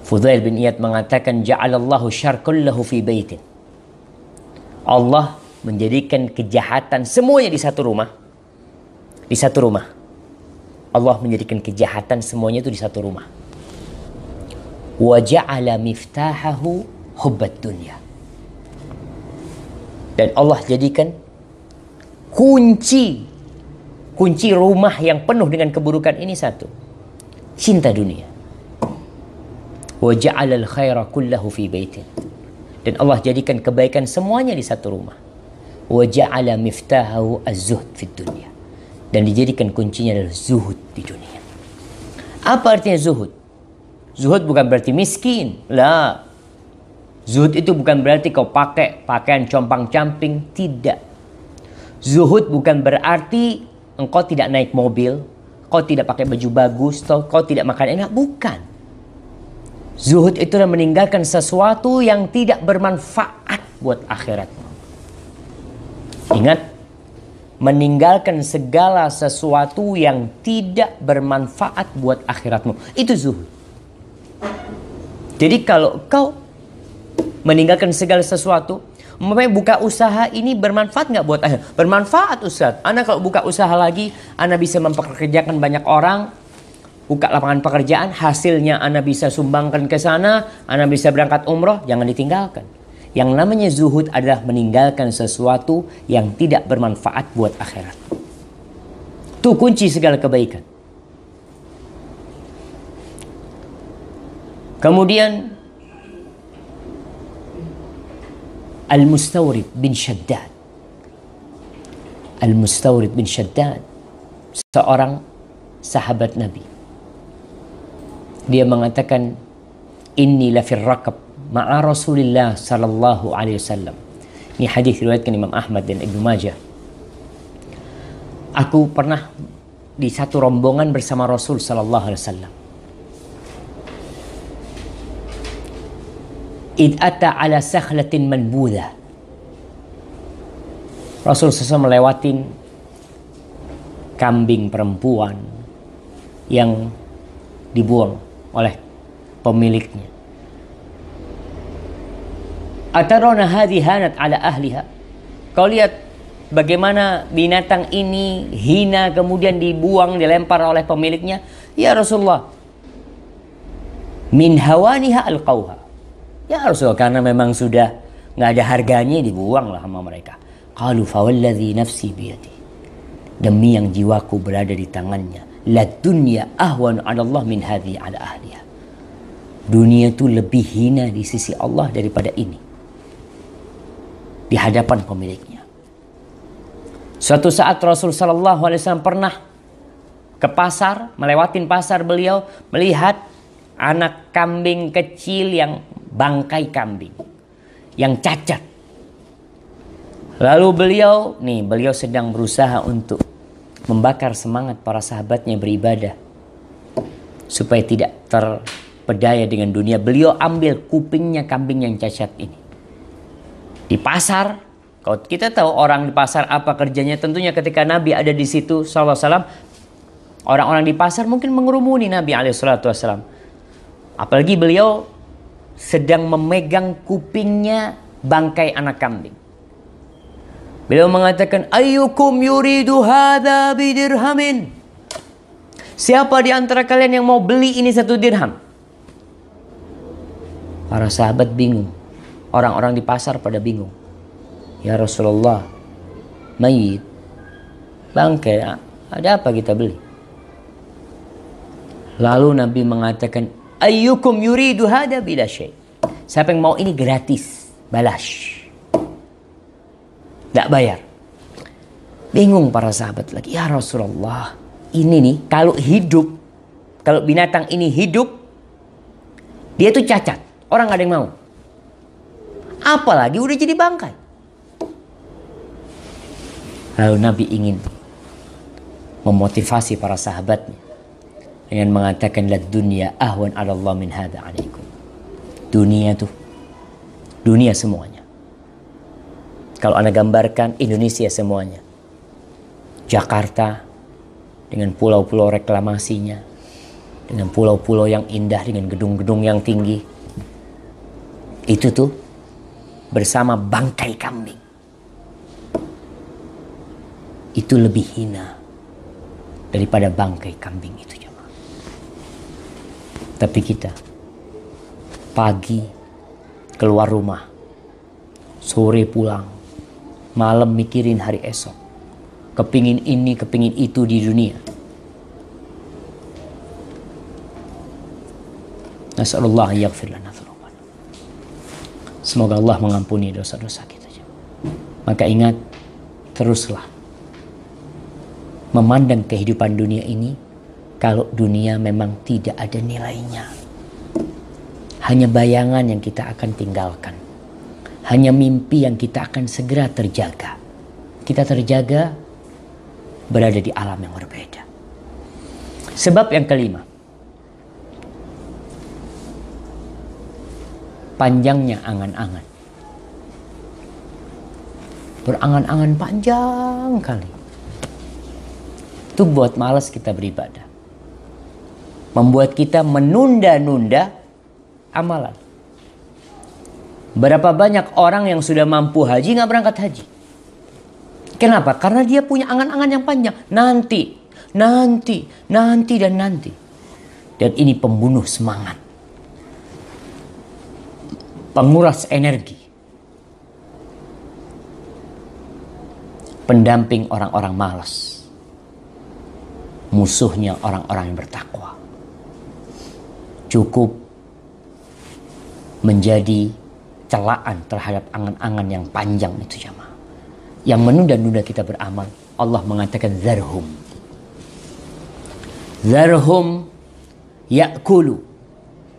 Fudail bin Iyad mengatakan, ja'alallahu syarr kullahu fi baitin Allah menjadikan kejahatan semuanya di satu rumah. Di satu rumah. Allah menjadikan kejahatan semuanya itu di satu rumah. Wa ja'ala miftahahu hubbad dunya. Dan Allah jadikan kunci rumah yang penuh dengan keburukan ini satu. Cinta dunia. Wa ja'ala al-khaira kullahu fi baitin. Dan Allah jadikan kebaikan semuanya di satu rumah. Wa ja'ala miftahahu az-zuhd fid dunya. Dan dijadikan kuncinya adalah zuhud di dunia. Apa artinya zuhud? Zuhud bukan berarti miskin. Lah. Zuhud itu bukan berarti kau pakai pakaian compang-camping. Tidak. Zuhud bukan berarti engkau tidak naik mobil, kau tidak pakai baju bagus, kau tidak makan enak. Bukan. Zuhud itu adalah meninggalkan sesuatu yang tidak bermanfaat buat akhiratmu. Ingat, meninggalkan segala sesuatu yang tidak bermanfaat buat akhiratmu. Itu zuhud. Jadi kalau kau meninggalkan segala sesuatu, umpamanya buka usaha ini bermanfaat nggak buat akhirat? Bermanfaat, Ustaz. Anda kalau buka usaha lagi, Anda bisa mempekerjakan banyak orang, buka lapangan pekerjaan, hasilnya Anda bisa sumbangkan ke sana, Anda bisa berangkat umroh, jangan ditinggalkan. Yang namanya zuhud adalah meninggalkan sesuatu yang tidak bermanfaat buat akhirat. Itu kunci segala kebaikan. Kemudian Al-Mustawrid bin Shaddad. Al-Mustawrid bin Shaddad, seorang sahabat Nabi. Dia mengatakan, inni lafir rakab ma'a Rasulillah sallallahu alaihi wasallam. Ini hadis riwayatkan Imam Ahmad dan Ibnu Majah. Aku pernah di satu rombongan bersama Rasul sallallahu alaihi wasallam. Id ata ala sakhlatin manbudah. Rasul SAW melewatin kambing perempuan yang dibuang oleh pemiliknya. Atarona hadhi hanat ala ahliha. Kau lihat bagaimana binatang ini hina kemudian dibuang, dilempar oleh pemiliknya. Ya Rasulullah, min hawaniha alqauha. Ya Rasulullah, karena memang sudah nggak ada harganya, dibuang lah sama mereka. Qalu fawalladhi nafsi biyadi. Demi yang jiwaku berada di tangannya. La dunya ahwan 'ala Allah min hadhi 'ala ahliha. Dunia itu lebih hina di sisi Allah daripada ini. Di hadapan pemiliknya. Suatu saat Rasul sallallahu alaihi wasallam pernah ke pasar, melewatin pasar, beliau melihat anak kambing kecil yang bangkai kambing yang cacat. Lalu beliau sedang berusaha untuk membakar semangat para sahabatnya beribadah supaya tidak terpedaya dengan dunia. Beliau ambil kupingnya kambing yang cacat ini. Di pasar, kalau kita tahu orang di pasar apa kerjanya, tentunya ketika Nabi ada di situ sallallahu alaihi wasallam, orang-orang di pasar mungkin mengerumuni Nabi alaihi wasallam. Apalagi beliau sedang memegang kupingnya bangkai anak kambing. Beliau mengatakan, ayyukum yuridu hadha bidirhamin. Siapa di antara kalian yang mau beli ini 1 dirham? Para sahabat bingung. Orang-orang di pasar pada bingung. Ya Rasulullah, mayit, bangkai, ada apa kita beli? Lalu Nabi mengatakan, ayyukum yuridu hada bila syai. Siapa yang mau ini gratis, balash. Tidak bayar. Bingung para sahabat lagi. Ya Rasulullah, ini nih kalau hidup, kalau binatang ini hidup, dia tuh cacat. Orang gak ada yang mau. Apalagi udah jadi bangkai. Lalu Nabi ingin memotivasi para sahabatnya dengan mengatakan, la dunya ahwan 'ala Allah min hadza 'alaikum. Dunia tuh, dunia semuanya. Kalau Anda gambarkan Indonesia semuanya. Jakarta dengan pulau-pulau reklamasinya, dengan pulau-pulau yang indah, dengan gedung-gedung yang tinggi. Itu tuh bersama bangkai kambing. itu lebih hina daripada bangkai kambing itu jemaah. Tapi kita pagi keluar rumah, sore pulang, malam mikirin hari esok, kepingin ini kepingin itu di dunia. Nasallallahu yaghfir lana dzunubana. Semoga Allah mengampuni dosa-dosa kita. Maka ingat, teruslah memandang kehidupan dunia ini kalau dunia memang tidak ada nilainya. Hanya bayangan yang kita akan tinggalkan. Hanya mimpi yang kita akan segera terjaga. Kita terjaga berada di alam yang berbeda. Sebab yang kelima, panjangnya angan-angan. Berangan-angan panjang kali. Itu buat malas kita beribadah. Membuat kita menunda-nunda amalan. Berapa banyak orang yang sudah mampu haji nggak berangkat haji? Kenapa? Karena dia punya angan-angan yang panjang. Nanti, dan nanti. Dan ini pembunuh semangat. Penguras energi. Pendamping orang-orang malas. Musuhnya orang-orang yang bertakwa. Cukup menjadi celaan terhadap angan-angan yang panjang itu jamaah. Yang menunda-nunda kita beramal. Allah mengatakan zarhum. Zarhum ya'kulu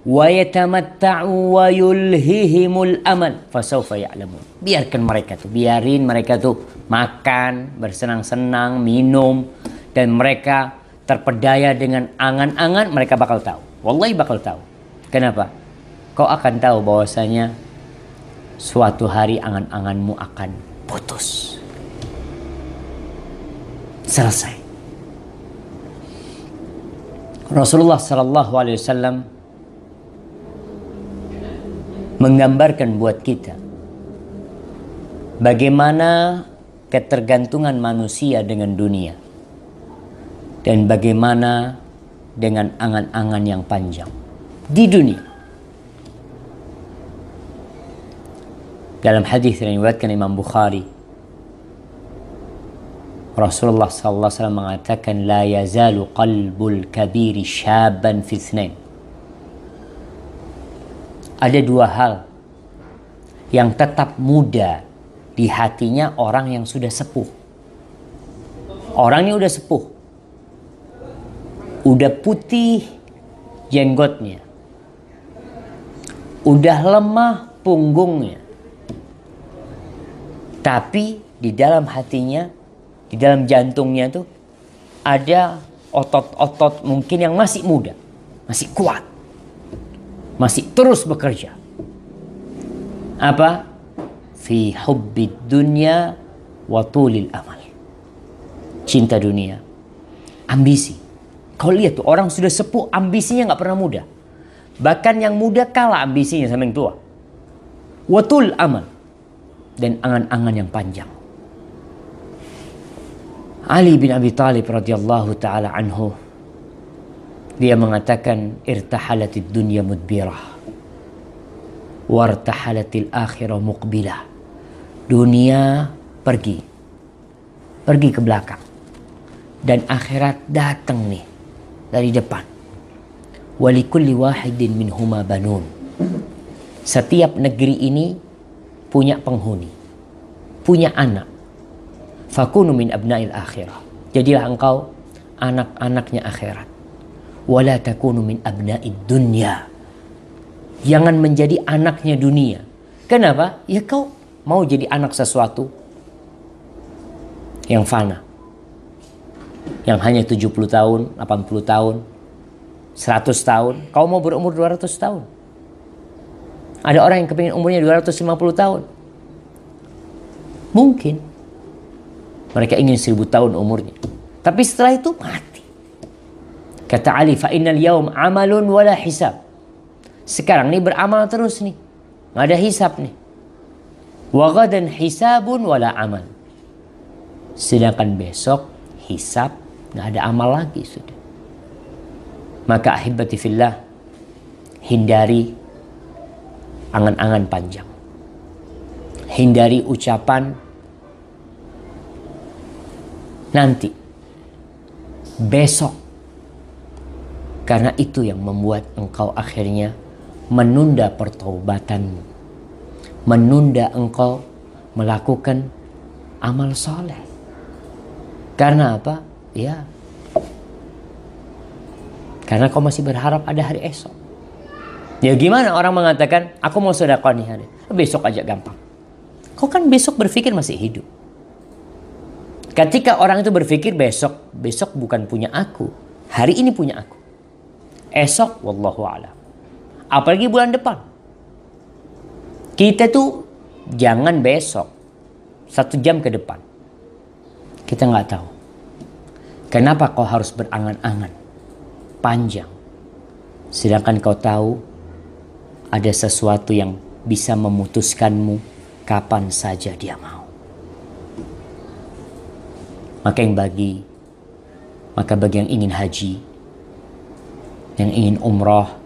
wa yatamatta'u wa yulhihimul amal fasawfa ya'lamun. Biarin mereka tuh makan, bersenang-senang, minum, dan mereka terpedaya dengan angan-angan, mereka bakal tahu. Wallahi bakal tahu. Kenapa? Kau akan tahu bahwasanya suatu hari angan-anganmu akan putus. Selesai. Rasulullah sallallahu alaihi wasallam menggambarkan buat kita bagaimana ketergantungan manusia dengan dunia dan bagaimana dengan angan-angan yang panjang di dunia. Dalam hadis yang diriwayatkan Imam Bukhari, Rasulullah sallallahu alaihi wasallam mengatakan la yazalu qalbul kabiri syaban fi itsnain. Ada dua hal yang tetap muda di hatinya orang yang sudah sepuh. Orangnya udah sepuh. Udah putih jenggotnya. Udah lemah punggungnya. Tapi di dalam hatinya, di dalam jantungnya tuh ada otot-otot mungkin yang masih muda, masih kuat, masih terus bekerja. Apa? Fi hubbid dunya wa tulil amal. Cinta dunia, ambisi. Kau lihat tuh orang sudah sepuh, ambisinya nggak pernah muda. Bahkan yang muda kalah ambisinya sama yang tua. Wa tul amal. Dan angan-angan yang panjang. Ali bin Abi Thalib radhiyallahu taala anhu, dia mengatakan irtahalatid dunya mudbirah wartahalatil akhirah muqbilah. Dunia pergi ke belakang dan akhirat datang nih dari depan. Walikulli wahidin minhuma banun. Setiap negeri ini punya penghuni, punya anak. Fakunu min abna'il akhirah. Jadilah engkau anak-anaknya akhirat. Wala takunu min abna'id dunya. Jangan menjadi anaknya dunia. Kenapa? Ya kau mau jadi anak sesuatu yang fana. Yang hanya 70 tahun, 80 tahun, 100 tahun. Kau mau berumur 200 tahun. Ada orang yang kepingin umurnya 250 tahun. Mungkin. Mereka ingin 1000 tahun umurnya. Tapi setelah itu mati. Kata Ali, fa innal yaum amalun wala hisab. Sekarang nih beramal terus nih. Nggak ada hisab nih. Wa ghadan hisabun wala amal. Sedangkan besok hisab, nggak ada amal lagi sudah. Maka ahibati fillah, hindari angan-angan panjang. Hindari ucapan nanti, besok. Karena itu yang membuat engkau akhirnya menunda pertaubatanmu. Menunda engkau melakukan amal soleh. Karena apa? Ya, karena kau masih berharap ada hari esok. Ya gimana orang mengatakan, aku mau sedekah nih hari, besok aja gampang. Kau kan besok berpikir masih hidup. Ketika orang itu berpikir besok bukan punya aku, hari ini punya aku. Esok, wallahu a'lam. Apalagi bulan depan. Kita tuh jangan besok, 1 jam ke depan. Kita nggak tahu. Kenapa kau harus berangan-angan panjang? Sedangkan kau tahu ada sesuatu yang bisa memutuskanmu kapan saja dia mau. Maka bagi yang ingin haji, yang ingin umrah,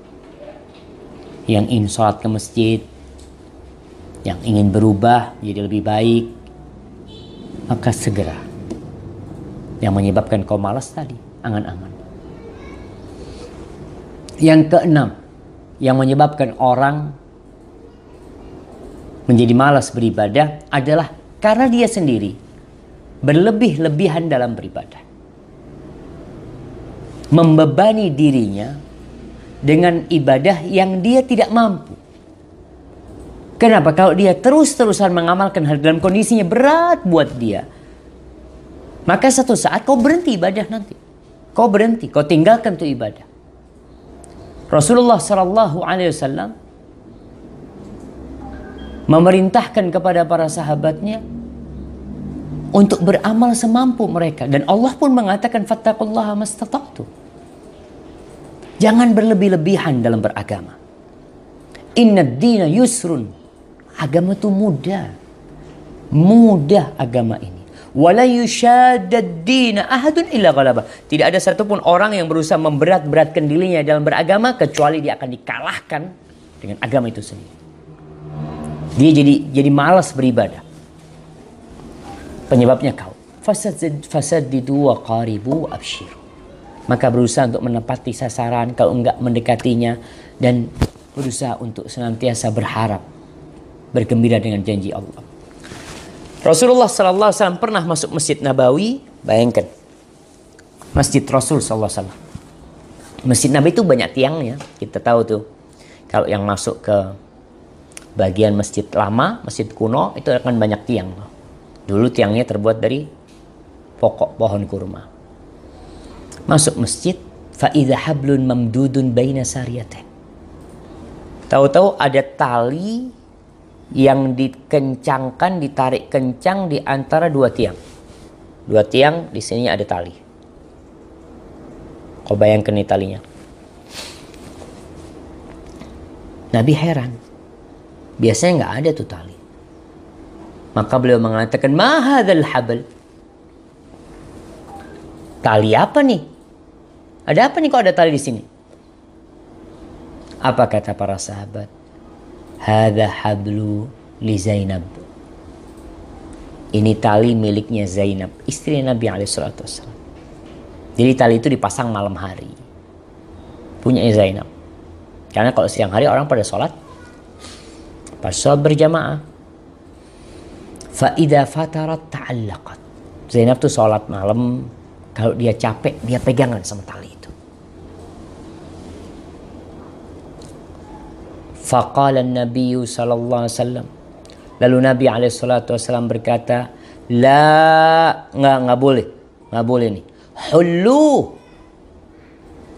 yang ingin sholat ke masjid, yang ingin berubah jadi lebih baik, maka segera. Yang menyebabkan kau malas tadi, angan-angan. Yang keenam, yang menyebabkan orang menjadi malas beribadah adalah karena dia sendiri berlebih-lebihan dalam beribadah. Membebani dirinya dengan ibadah yang dia tidak mampu. Kenapa? Kalau dia terus-terusan mengamalkan hal dalam kondisinya berat buat dia, maka satu saat kau berhenti ibadah nanti. Kau berhenti, kau tinggalkan tuh ibadah. Rasulullah SAW memerintahkan kepada para sahabatnya untuk beramal semampu mereka. Dan Allah pun mengatakan, fattaqullaha mastata'tum. Jangan berlebih-lebihan dalam beragama. Inna dina yusrun. Agama itu mudah. Mudah agama ini. Wala yushaddad dina ahadun illa ghalabah. Tidak ada satupun orang yang berusaha memberat-beratkan dirinya dalam beragama kecuali dia akan dikalahkan dengan agama itu sendiri. Dia jadi malas beribadah. Penyebabnya kau. Fasaddidu wa qaribu wa abshiru. Maka berusaha untuk menepati sasaran, kalau enggak mendekatinya, dan berusaha untuk senantiasa berharap, bergembira dengan janji Allah. Rasulullah SAW pernah masuk Masjid Nabawi. Bayangkan, Masjid Rasul SAW. Masjid Nabawi itu banyak tiangnya. Kita tahu tuh, kalau yang masuk ke bagian masjid lama, masjid kuno, itu akan banyak tiang. Dulu tiangnya terbuat dari pokok pohon kurma. Masuk masjid, fa'idha hablun mamdudun baina sariyatain. Tahu-tahu ada tali yang dikencangkan, ditarik kencang di antara 2 tiang. 2 tiang, di sini ada tali. Kau bayangkan nih talinya. Nabi heran. Biasanya nggak ada tuh tali. Maka beliau mengatakan, ma hadzal habl? Tali apa nih? Ada apa nih kok ada tali di sini? Apa kata para sahabat? Hadza hablu li Zainab. Ini tali miliknya Zainab, istri Nabi SAW. Jadi tali itu dipasang malam hari. Punyanya Zainab. Karena kalau siang hari orang pada sholat. Pas sholat berjamaah. Fa'idha fatarat ta'allaqat. Zainab tuh sholat malam. Kalau dia capek, dia pegangan sama tali itu. Faqala an-Nabi sallallahu alaihi wasallam. Lalu Nabi alaihi salatu wasallam berkata, enggak boleh. Enggak boleh nih. Hullu.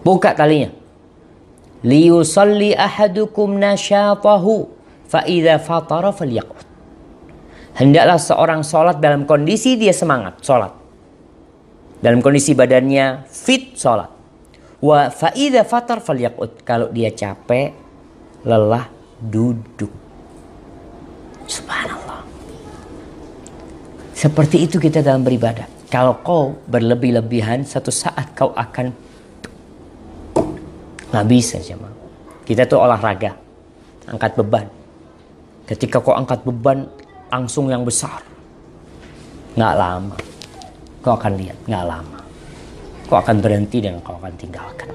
Buka talinya. Liyusalli ahadukum nasyatahu fa idza fatara falyaqut. Hendaklah seorang sholat dalam kondisi dia semangat sholat. Dalam kondisi badannya fit sholat. Wa fa idza fatar falyaqut. Kalau dia capek, lelah, duduk. Subhanallah. Seperti itu kita dalam beribadah. Kalau kau berlebih-lebihan, satu saat kau akan nggak bisa jemaah. Kita tuh olahraga, angkat beban. Ketika kau angkat beban langsung yang besar, nggak lama kau akan lihat, nggak lama kau akan berhenti dan kau akan tinggalkan.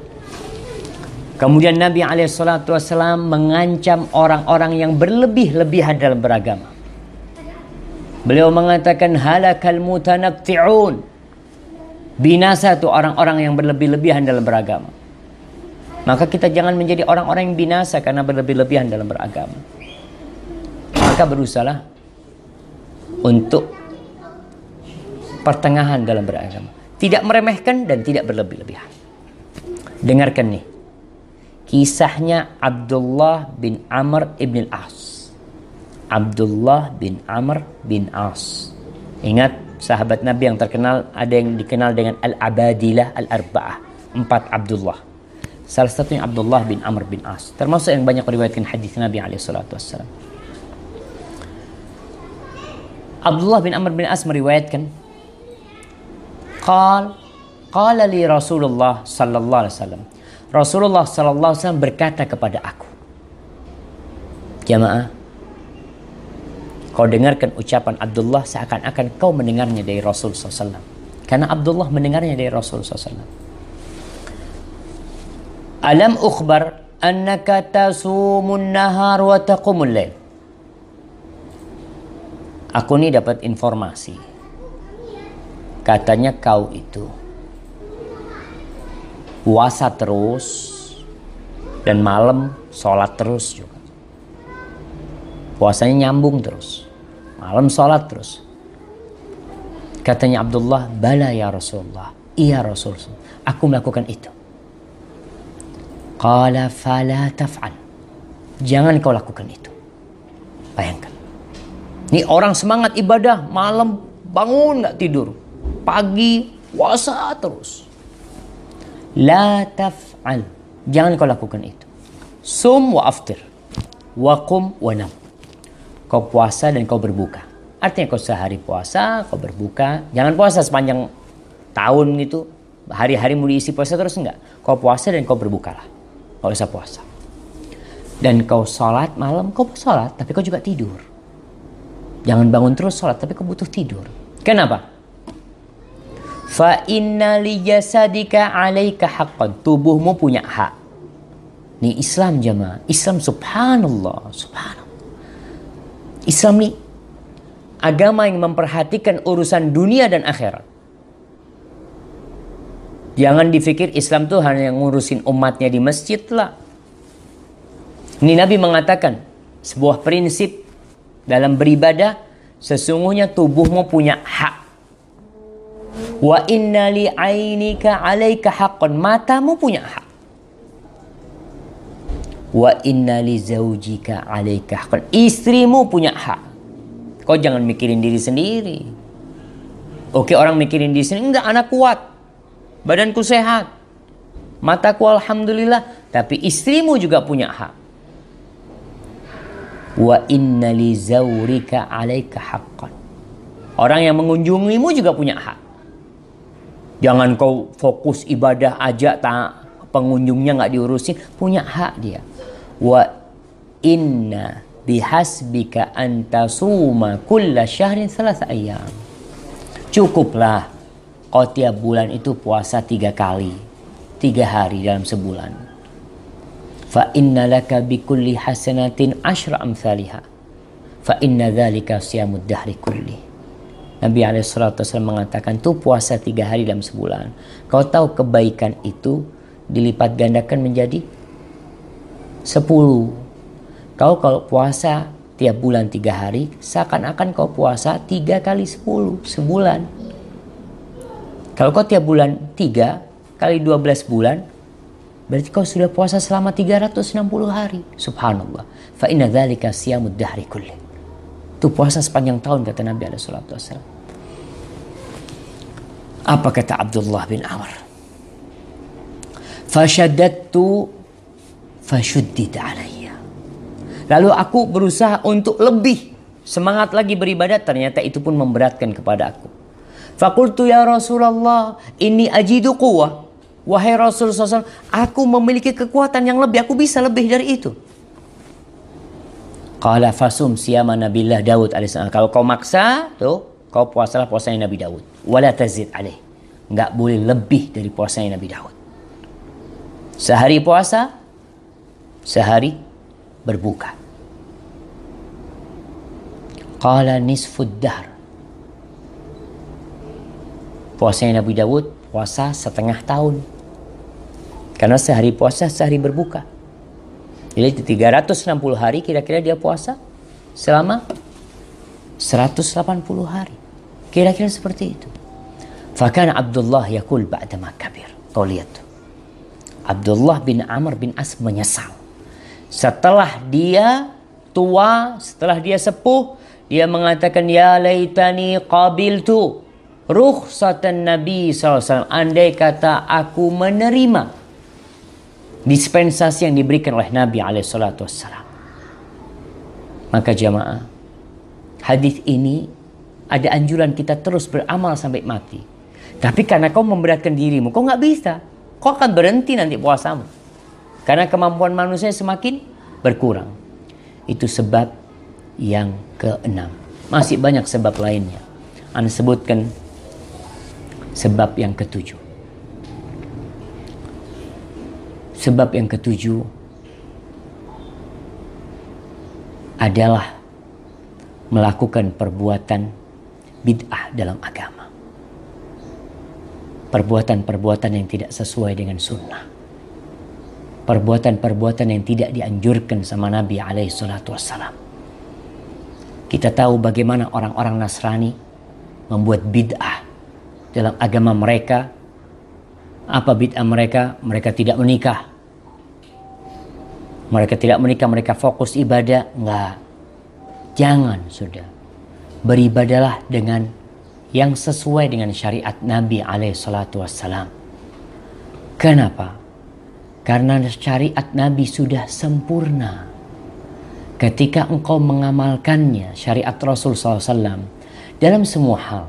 Kemudian Nabi SAW mengancam orang-orang yang berlebih-lebihan dalam beragama. Beliau mengatakan halakal mutanaqti'un. Binasa tuh orang-orang yang berlebih-lebihan dalam beragama. Maka kita jangan menjadi orang-orang yang binasa karena berlebih-lebihan dalam beragama. Maka berusahalah untuk pertengahan dalam beragama. Tidak meremehkan dan tidak berlebih-lebihan. Dengarkan nih. Kisahnya Abdullah bin Amr ibn al-As. Abdullah bin Amr bin As. Ingat sahabat Nabi yang terkenal, ada yang dikenal dengan Al-Abadilah Al-Arba'ah. 4 Abdullah. Salah satunya Abdullah bin Amr bin As. Termasuk yang banyak meriwayatkan hadis Nabi SAW. Abdullah bin Amr bin As meriwayatkan, Qala li Rasulullah sallallahu alaihi wasallam. Rasulullah sallallahu alaihi wasallam berkata kepada aku. Jamaah, kau dengarkan ucapan Abdullah seakan-akan kau mendengarnya dari Rasul SAW. Karena Abdullah mendengarnya dari Rasul SAW. Alam ukhbar annaka tasumun nahar wa taqumul lail. Aku ini dapat informasi. Katanya kau itu puasa terus dan malam sholat terus juga. Puasanya nyambung terus. Malam sholat terus. Katanya Abdullah, bala ya Rasulullah. Iya Rasulullah, aku melakukan itu. Qala fala taf'al. Jangan kau lakukan itu. Bayangkan. Ini orang semangat ibadah, malam bangun gak tidur. Pagi puasa terus. La taf'al. Jangan kau lakukan itu. Sum wa aftir. Wa qum wa nam. Kau puasa dan kau berbuka. Artinya kau sehari puasa, kau berbuka. Jangan puasa sepanjang tahun gitu. Hari-hari mau diisi puasa terus enggak. Kau puasa dan kau berbukalah. Kau usah puasa. Dan kau sholat malam, kau sholat tapi kau juga tidur. Jangan bangun terus sholat tapi kau butuh tidur. Kenapa? Fa inna li jasadika 'alaika haqqan. Tubuhmu punya hak. Ini Islam jemaah. Islam subhanallah, subhanallah. Islam ini agama yang memperhatikan urusan dunia dan akhirat. Jangan dipikir Islam tuh hanya ngurusin umatnya di masjid lah. Ini Nabi mengatakan sebuah prinsip dalam beribadah, sesungguhnya tubuhmu punya hak. Wa inna li 'ainika 'alaika haqqan. Matamu punya hak. Wa inna li zaujika 'alaika haqqan. Istrimu punya hak. Kau jangan mikirin diri sendiri. Oke, orang mikirin diri sendiri, enggak, anak kuat. Badanku sehat. Mataku alhamdulillah, tapi istrimu juga punya hak. Wa inna li zaurika 'alaika haqqan. Orang yang mengunjungimu juga punya hak. Jangan kau fokus ibadah aja, pengunjungnya nggak diurusin, punya hak dia. Wa inna bihasbika antasuma kulla syahrin 3 ayyam. Cukuplah kau tiap bulan itu puasa 3 kali, 3 hari dalam sebulan. Fa inna laka bikulli hasanatin 10 amsalha. Fa inna dzalika siyamud dahri kulli. Nabi SAW mengatakan tuh puasa 3 hari dalam sebulan. Kau tahu kebaikan itu dilipat gandakan menjadi 10. Kau kalau puasa tiap bulan 3 hari, seakan-akan kau puasa 3 kali 10 sebulan. Kalau kau tiap bulan 3 kali 12 bulan, berarti kau sudah puasa selama 360 hari. Subhanallah. Fa inna dzalika siyamud dahri kulli. Itu puasa sepanjang tahun, kata Nabi SAW. Apa kata Abdullah bin Amr? Fashaddadtu fashuddid alayya. Lalu aku berusaha untuk lebih. semangat lagi beribadah, ternyata itu pun memberatkan kepada aku. Fakultu ya Rasulullah, inni ajidu quwwah. Wahai Rasulullah SAW, aku memiliki kekuatan yang lebih, aku bisa lebih dari itu. Qala fasum siyama nabilah Daud alaihissalam. Kalau kau maksa, tuh, kau puasalah puasanya Nabi Daud. Wala tazid alaih. Enggak boleh lebih dari puasanya Nabi Daud. Sehari puasa, sehari berbuka. Qala nisfud dahr. Puasanya Nabi Daud, puasa setengah tahun. Karena sehari puasa, sehari berbuka. Jadi 360 hari kira-kira dia puasa selama 180 hari. Kira-kira seperti itu. Fakana Abdullah yakul ba'dama kabir. Kau lihat tuh. Abdullah bin Amr bin As menyesal. Setelah dia tua, setelah dia sepuh, dia mengatakan, ya laitani qabiltu rukhsatan Nabi SAW. Andai kata aku menerima dispensasi yang diberikan oleh Nabi SAW. Maka jamaah, hadis ini ada anjuran kita terus beramal sampai mati. Tapi karena kau memberatkan dirimu, kau nggak bisa. Kau akan berhenti nanti puasamu. Karena kemampuan manusia semakin berkurang. Itu sebab yang keenam. Masih banyak sebab lainnya. Anda sebutkan sebab yang ketujuh. Sebab yang ketujuh adalah melakukan perbuatan bid'ah dalam agama. Perbuatan-perbuatan yang tidak sesuai dengan sunnah. Perbuatan-perbuatan yang tidak dianjurkan sama Nabi SAW. Kita tahu bagaimana orang-orang Nasrani membuat bid'ah dalam agama mereka. Apa bid'ah mereka? Mereka tidak menikah. Mereka tidak menikah, mereka fokus ibadah. Enggak. Jangan sudah. Beribadalah dengan yang sesuai dengan syariat Nabi SAW. Kenapa? Karena syariat Nabi sudah sempurna. Ketika engkau mengamalkannya, syariat Rasul SAW, dalam semua hal.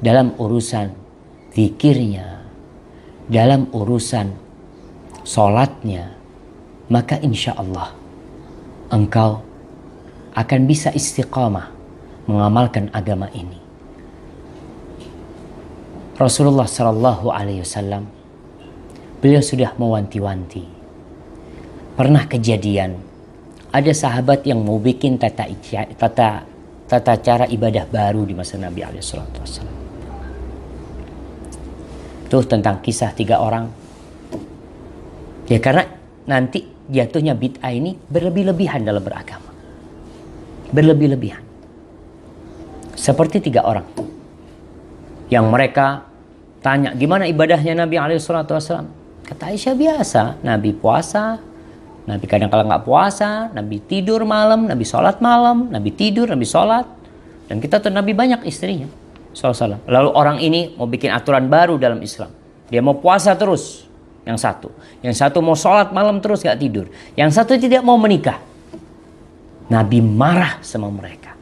Dalam urusan zikirnya, dalam urusan sholatnya, maka insya Allah engkau akan bisa istiqamah mengamalkan agama ini. Rasulullah SAW, beliau sudah mewanti-wanti. Pernah kejadian, ada sahabat yang mau bikin tata cara ibadah baru di masa Nabi SAW. Itu tentang kisah 3 orang. Ya karena nanti jatuhnya bid'ah ini berlebih-lebihan dalam beragama. Berlebih-lebihan. Seperti 3 orang. Yang mereka tanya, gimana ibadahnya Nabi SAW? Kata Aisyah, biasa. Nabi puasa, Nabi kadang-kadang nggak puasa, Nabi tidur malam, Nabi sholat malam, Nabi tidur, Nabi sholat. Dan kita tahu Nabi banyak istrinya. SAW. Lalu orang ini mau bikin aturan baru dalam Islam. Dia mau puasa terus. Yang satu mau sholat malam terus gak tidur. Yang satu tidak mau menikah. Nabi marah sama mereka.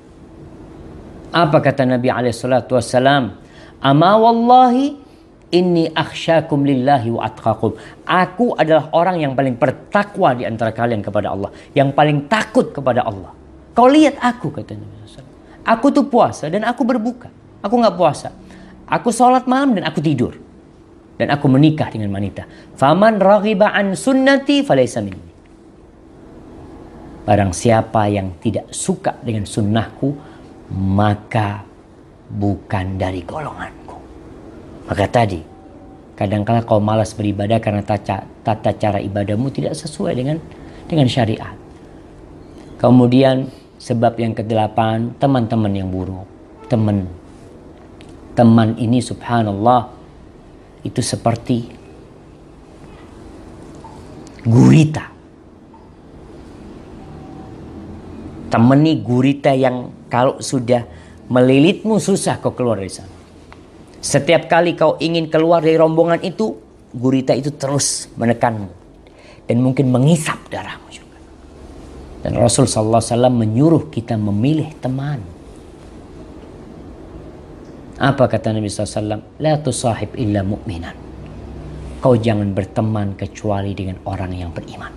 Apa kata Nabi SAW? Ama wallahi inni akhsyakum lillahi wa atqakum. Aku adalah orang yang paling bertakwa di antara kalian kepada Allah. Yang paling takut kepada Allah. Kau lihat aku, kata Nabi SAW. Aku tuh puasa dan aku berbuka. Aku nggak puasa. Aku sholat malam dan aku tidur. Dan aku menikah dengan wanita. Faman raghiba an sunnati falaysa minni. Barang siapa yang tidak suka dengan sunnahku, maka bukan dari golonganku. Maka tadi, kadang-kala kau malas beribadah karena tata cara ibadahmu tidak sesuai dengan syariat. Kemudian sebab yang ke-8, teman-teman yang buruk. Teman ini subhanallah itu seperti gurita. Teman ini gurita yang kalau sudah melilitmu susah kau keluar dari sana. Setiap kali kau ingin keluar dari rombongan itu, gurita itu terus menekanmu dan mungkin menghisap darahmu juga. Dan Rasul sallallahu alaihi wasallam menyuruh kita memilih teman. Apa kata Nabi sallallahu alaihi wasallam? La tusahib illa mu'minan. Kau jangan berteman kecuali dengan orang yang beriman.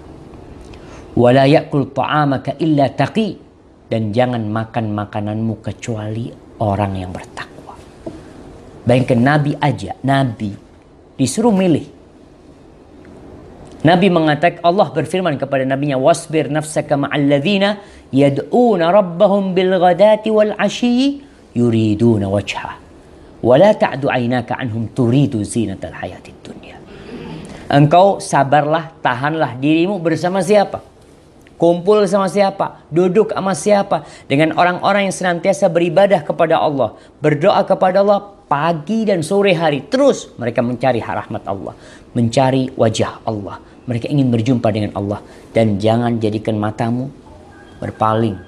Wala ya'kul ta'amaka illa taqi. Dan jangan makan makananmu kecuali orang yang bertakwa. Bayangkan Nabi aja, Nabi disuruh milih. Nabi mengatakan, Allah berfirman kepada nabinya, wasbir nafsaka ma'al ladzina yad'una rabbahum bil ghadati wal 'ashyi yuriduna wajha wa la ta'du 'ainaka 'anhum turidu zinatal hayatid dunya. Engkau sabarlah, tahanlah dirimu bersama siapa? Kumpul sama siapa? Duduk sama siapa? Dengan orang-orang yang senantiasa beribadah kepada Allah, berdoa kepada Allah pagi dan sore hari. Terus mereka mencari rahmat Allah, mencari wajah Allah. Mereka ingin berjumpa dengan Allah. Dan jangan jadikan matamu berpaling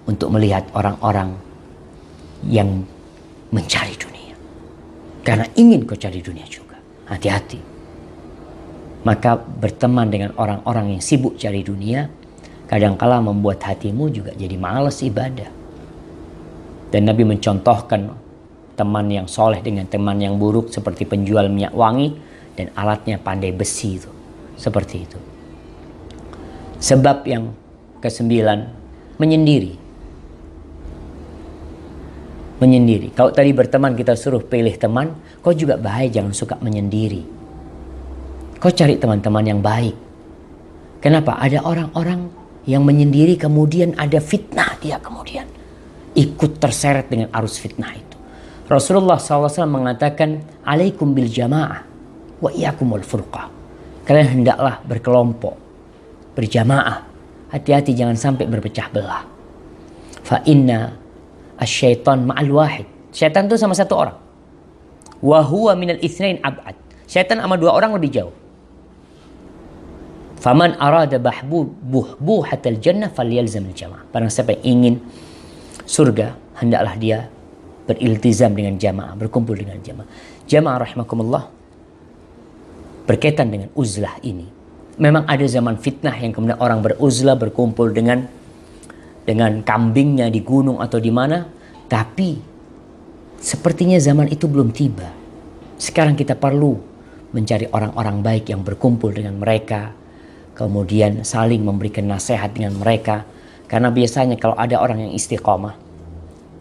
untuk melihat orang-orang yang mencari dunia. Karena ingin kau cari dunia juga. Hati-hati. Maka berteman dengan orang-orang yang sibuk cari dunia, kadangkala membuat hatimu juga jadi malas ibadah. Dan Nabi mencontohkan teman yang soleh dengan teman yang buruk seperti penjual minyak wangi dan alatnya pandai besi itu. Seperti itu. Sebab yang ke-9, menyendiri. Menyendiri. Kalau tadi berteman kita suruh pilih teman, kau juga bahaya jangan suka menyendiri. Kau cari teman-teman yang baik. Kenapa? Ada orang-orang yang menyendiri kemudian ada fitnah dia kemudian. Ikut terseret dengan arus fitnah itu. Rasulullah SAW mengatakan, alaikum bil jamaah wa iyyakumul furqah. Kalian hendaklah berkelompok, berjamaah. Hati-hati jangan sampai berpecah belah. Fa inna asyaitan ma'al wahid. Syaitan itu sama satu orang. Wa huwa minal itsnain ab'ad. Syaitan sama dua orang lebih jauh. Faman arada buhbuhatal jannah falyalzamil jamaah. Barang siapa yang ingin surga, hendaklah dia beriltizam dengan jamaah, berkumpul dengan jamaah. Jamaah rahimakumullah, berkaitan dengan uzlah ini. Memang ada zaman fitnah yang kemudian orang beruzlah, berkumpul dengan kambingnya di gunung atau di mana. Tapi sepertinya zaman itu belum tiba. Sekarang kita perlu mencari orang-orang baik yang berkumpul dengan mereka. Kemudian saling memberikan nasihat dengan mereka. Karena biasanya kalau ada orang yang istiqomah,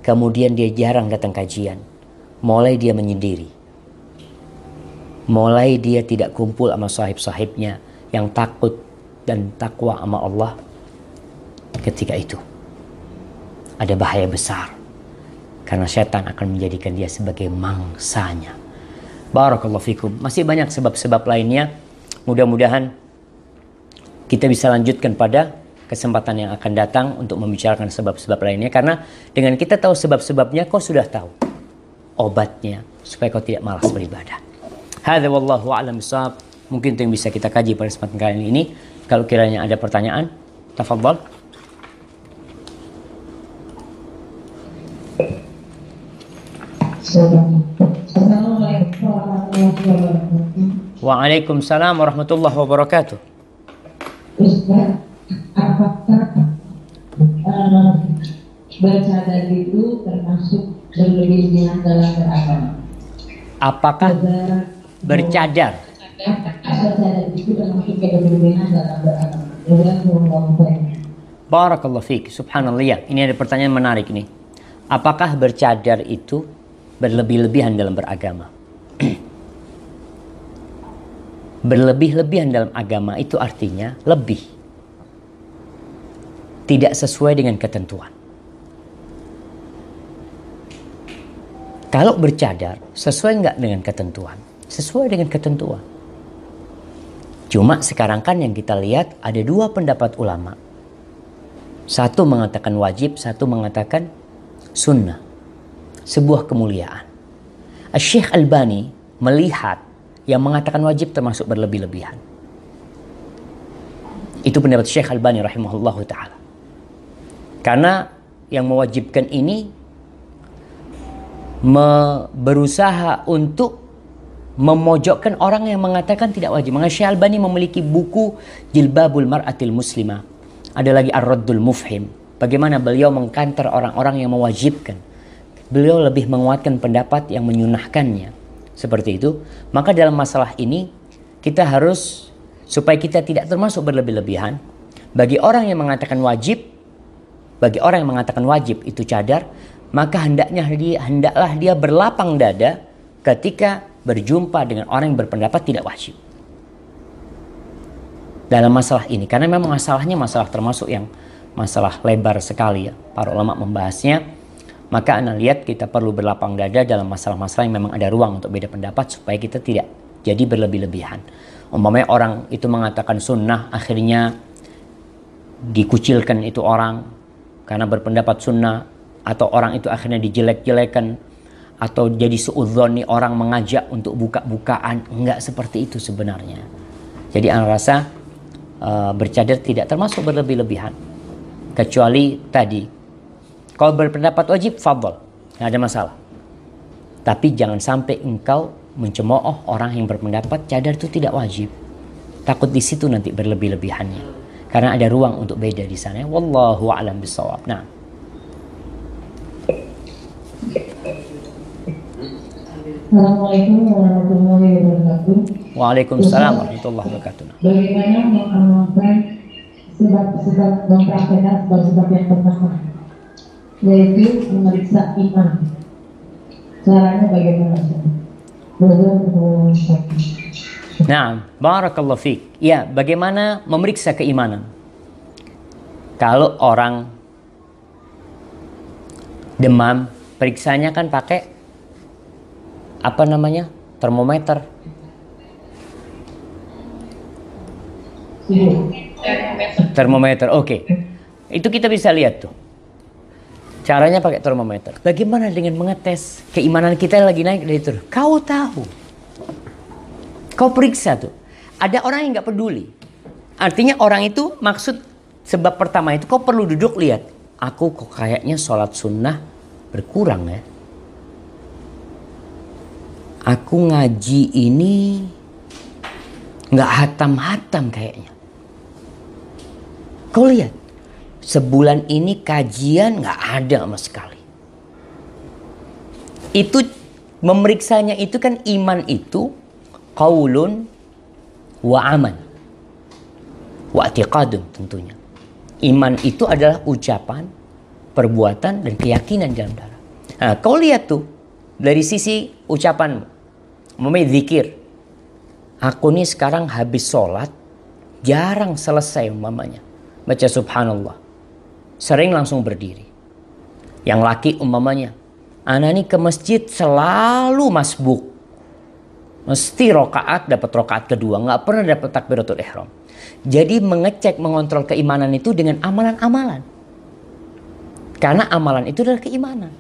kemudian dia jarang datang kajian, mulai dia menyendiri. Mulai dia tidak kumpul sama sahib-sahibnya yang takut dan takwa sama Allah. Ketika itu ada bahaya besar. Karena setan akan menjadikan dia sebagai mangsanya. Barakallahu fikum. Masih banyak sebab-sebab lainnya. Mudah-mudahan kita bisa lanjutkan pada kesempatan yang akan datang untuk membicarakan sebab-sebab lainnya. Karena dengan kita tahu sebab-sebabnya, kau sudah tahu obatnya supaya kau tidak malas beribadah. Hadza wallahu a'lam bishawab. Mungkin itu yang bisa kita kaji pada kesempatan kali ini. Kalau kiranya ada pertanyaan, tafadhal. Waalaikumsalam warahmatullahi wabarakatuh. Ustaz, apakah bercadar itu termasuk berlebihan dalam beragama? Apakah bercadar itu termasuk berlebihan dalam beragama? Barakallahu fiik. Subhanallah ya. Ini ada pertanyaan menarik nih. Apakah bercadar itu berlebih-lebihan dalam beragama? Berlebih-lebihan dalam agama itu artinya lebih. Tidak sesuai dengan ketentuan. Kalau bercadar, sesuai nggak dengan ketentuan? Sesuai dengan ketentuan. Cuma sekarang kan yang kita lihat ada dua pendapat ulama. Satu mengatakan wajib, satu mengatakan sunnah. Sebuah kemuliaan. Syekh Albani melihat yang mengatakan wajib termasuk berlebih-lebihan. Itu pendapat Syekh Albani rahimahullahu ta'ala. Karena yang mewajibkan ini berusaha untuk memojokkan orang yang mengatakan tidak wajib. Maka Syekh Albani memiliki buku Jilbabul Mar'atil Muslimah Ada lagi Ar-Raddul Mufhim. Bagaimana beliau mengkanter orang-orang yang mewajibkan. Beliau lebih menguatkan pendapat yang menyunahkannya. Seperti itu. Maka dalam masalah ini kita harus, supaya kita tidak termasuk berlebih-lebihan. Bagi orang yang mengatakan wajib, itu cadar, maka hendaklah dia berlapang dada ketika berjumpa dengan orang yang berpendapat tidak wajib dalam masalah ini. Karena memang masalahnya masalah termasuk yang masalah lebar sekali ya, para ulama membahasnya. Maka Anda lihat kita perlu berlapang dada dalam masalah-masalah yang memang ada ruang untuk beda pendapat, supaya kita tidak jadi berlebih-lebihan. Umpamanya orang itu mengatakan sunnah, akhirnya dikucilkan itu orang karena berpendapat sunnah, atau orang itu akhirnya dijelek-jelekan, atau jadi suudzoni orang mengajak untuk buka-bukaan. Enggak seperti itu sebenarnya. Jadi Anda rasa bercadar tidak termasuk berlebih-lebihan. Kecuali tadi, kalau berpendapat wajib, fadhal, nggak ada masalah. Tapi jangan sampai engkau mencemooh orang yang berpendapat cadar itu tidak wajib. Takut di situ nanti berlebih-lebihannya. Karena ada ruang untuk beda di sana. Wallahu a'lam bishawab. Nah. Assalamualaikum warahmatullahi wabarakatuh. Waalaikumsalam warahmatullahi wabarakatuh. Bagaimana mengamalkan sebab-sebab mempraktekkan sebab-sebab yang pertama, yaitu memeriksa iman. Caranya bagaimana? Nah, barakallahu fiik. Ya, bagaimana memeriksa keimanan? Kalau orang demam, periksanya kan pakai apa namanya? Termometer. Termometer, oke. Itu kita bisa lihat tuh. Caranya pakai termometer. Bagaimana dengan mengetes keimanan kita lagi naik dari itu? Kau tahu. Kau periksa tuh. Ada orang yang nggak peduli. Artinya orang itu maksud sebab pertama itu kau perlu duduk lihat. Aku kok kayaknya sholat sunnah berkurang ya. Aku ngaji ini nggak hatam-hatam kayaknya. Kau lihat. Sebulan ini kajian nggak ada sama sekali. Itu memeriksanya itu kan iman itu qaulun wa aman wa i'tiqadun tentunya. Iman itu adalah ucapan, perbuatan dan keyakinan dalam dada. Nah, kau lihat tuh dari sisi ucapan, umpamanya zikir. Aku nih sekarang habis sholat jarang selesai umpamanya baca subhanallah. Sering langsung berdiri. Yang laki umpamanya, ana nih ke masjid selalu masbuk. Mesti rokaat dapat rokaat kedua, nggak pernah dapat takbiratul ihram. Jadi mengecek, mengontrol keimanan itu dengan amalan-amalan. Karena amalan itu adalah keimanan.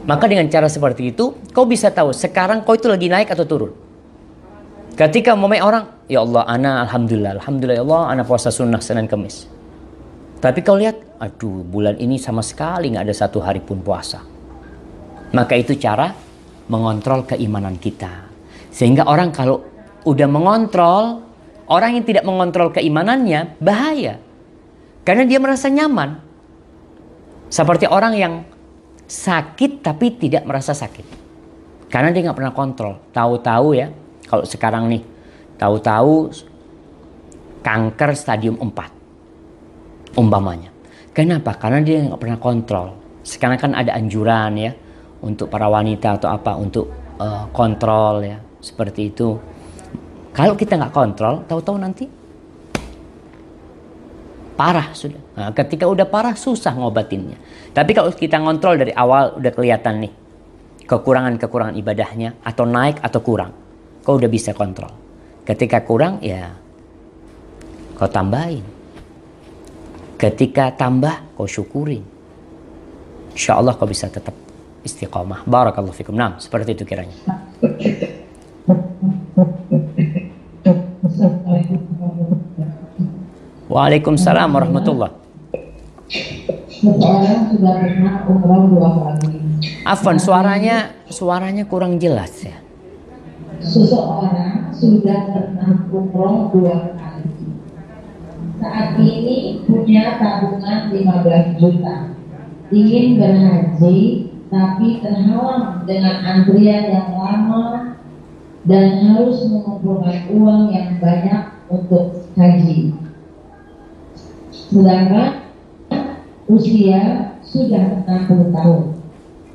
Maka dengan cara seperti itu, kau bisa tahu sekarang kau itu lagi naik atau turun. Ketika umpamanya orang, ya Allah, ana alhamdulillah ya Allah, ana puasa sunnah Senin Kamis. Tapi kau lihat, aduh bulan ini sama sekali nggak ada satu hari pun puasa. Maka itu cara mengontrol keimanan kita. Sehingga orang kalau udah mengontrol, orang yang tidak mengontrol keimanannya bahaya. Karena dia merasa nyaman. Seperti orang yang sakit tapi tidak merasa sakit. Karena dia nggak pernah kontrol. Tahu-tahu ya, kalau sekarang nih, tahu-tahu kanker stadium 4. Umpamanya. Kenapa? Karena dia nggak pernah kontrol. Sekarang kan ada anjuran ya untuk para wanita atau apa untuk kontrol ya seperti itu. Kalau kita nggak kontrol, tahu-tahu nanti parah sudah. Nah, ketika udah parah susah ngobatinnya. Tapi kalau kita ngontrol dari awal udah kelihatan nih kekurangan-kekurangan ibadahnya atau naik atau kurang, kau udah bisa kontrol. Ketika kurang ya kau tambahin. Ketika tambah, kau syukurin. Insya Allah kau bisa tetap istiqamah. Barakallahu fikum. Nah, seperti itu kiranya. Waalaikumsalam warahmatullahi. Seseorang sudah pernah umroh 2 kali. Afwan, suaranya kurang jelas ya. Seseorang sudah pernah umroh 2 kali. saat ini punya tabungan 15 juta, ingin berhaji tapi terhalang dengan antrian yang lama dan harus mengumpulkan uang yang banyak untuk haji. Sedangkan usia sudah 60 tahun.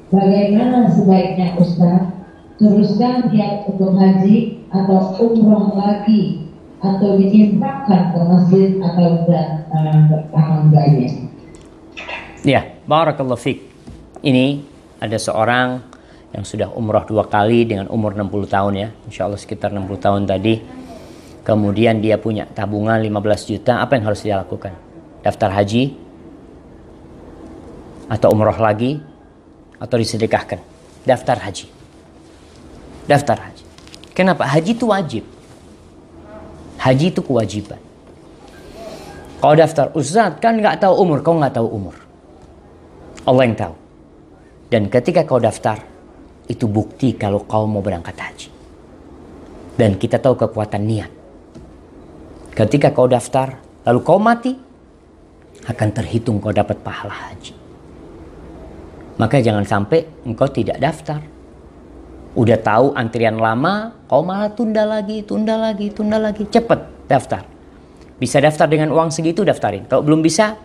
Bagaimana sebaiknya Ustaz? Teruskan niat untuk haji atau umroh lagi, atau diinfakkan ke masjid atau amal ibadah? Ya, barakallahu fiik. Ini ada seorang yang sudah umroh 2 kali dengan umur 60 tahun ya. Insya Allah sekitar 60 tahun tadi. Kemudian dia punya tabungan 15 juta. Apa yang harus dia lakukan? Daftar haji? Atau umroh lagi? Atau disedekahkan? Daftar haji. Daftar haji. Kenapa? Haji itu wajib. Haji itu kewajiban. Kau daftar, Ustaz kan nggak tahu umur. Kau nggak tahu umur. Allah yang tahu. Dan ketika kau daftar, itu bukti kalau kau mau berangkat haji. Dan kita tahu kekuatan niat. Ketika kau daftar, lalu kau mati, akan terhitung kau dapat pahala haji. Maka jangan sampai engkau tidak daftar. Udah tahu antrian lama, kau malah tunda lagi. Cepet daftar. Bisa daftar dengan uang segitu, daftarin. Kalau belum bisa,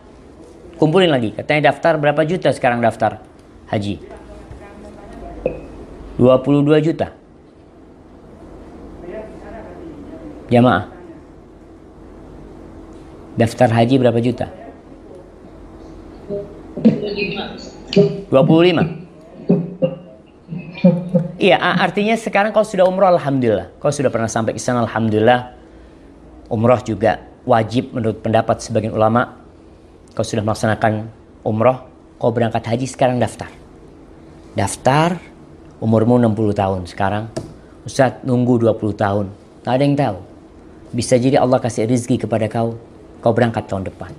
kumpulin lagi. Katanya daftar berapa juta sekarang daftar haji? 22 juta. Jamaah. Daftar haji berapa juta? 25. Iya, artinya sekarang kau sudah umroh, alhamdulillah. Kau sudah pernah sampai ke sana, alhamdulillah. Umroh juga wajib menurut pendapat sebagian ulama. Kau sudah melaksanakan umroh, kau berangkat haji, sekarang daftar. Daftar, umurmu 60 tahun sekarang. Ustaz nunggu 20 tahun. Tak ada yang tahu. Bisa jadi Allah kasih rezeki kepada kau, kau berangkat tahun depan.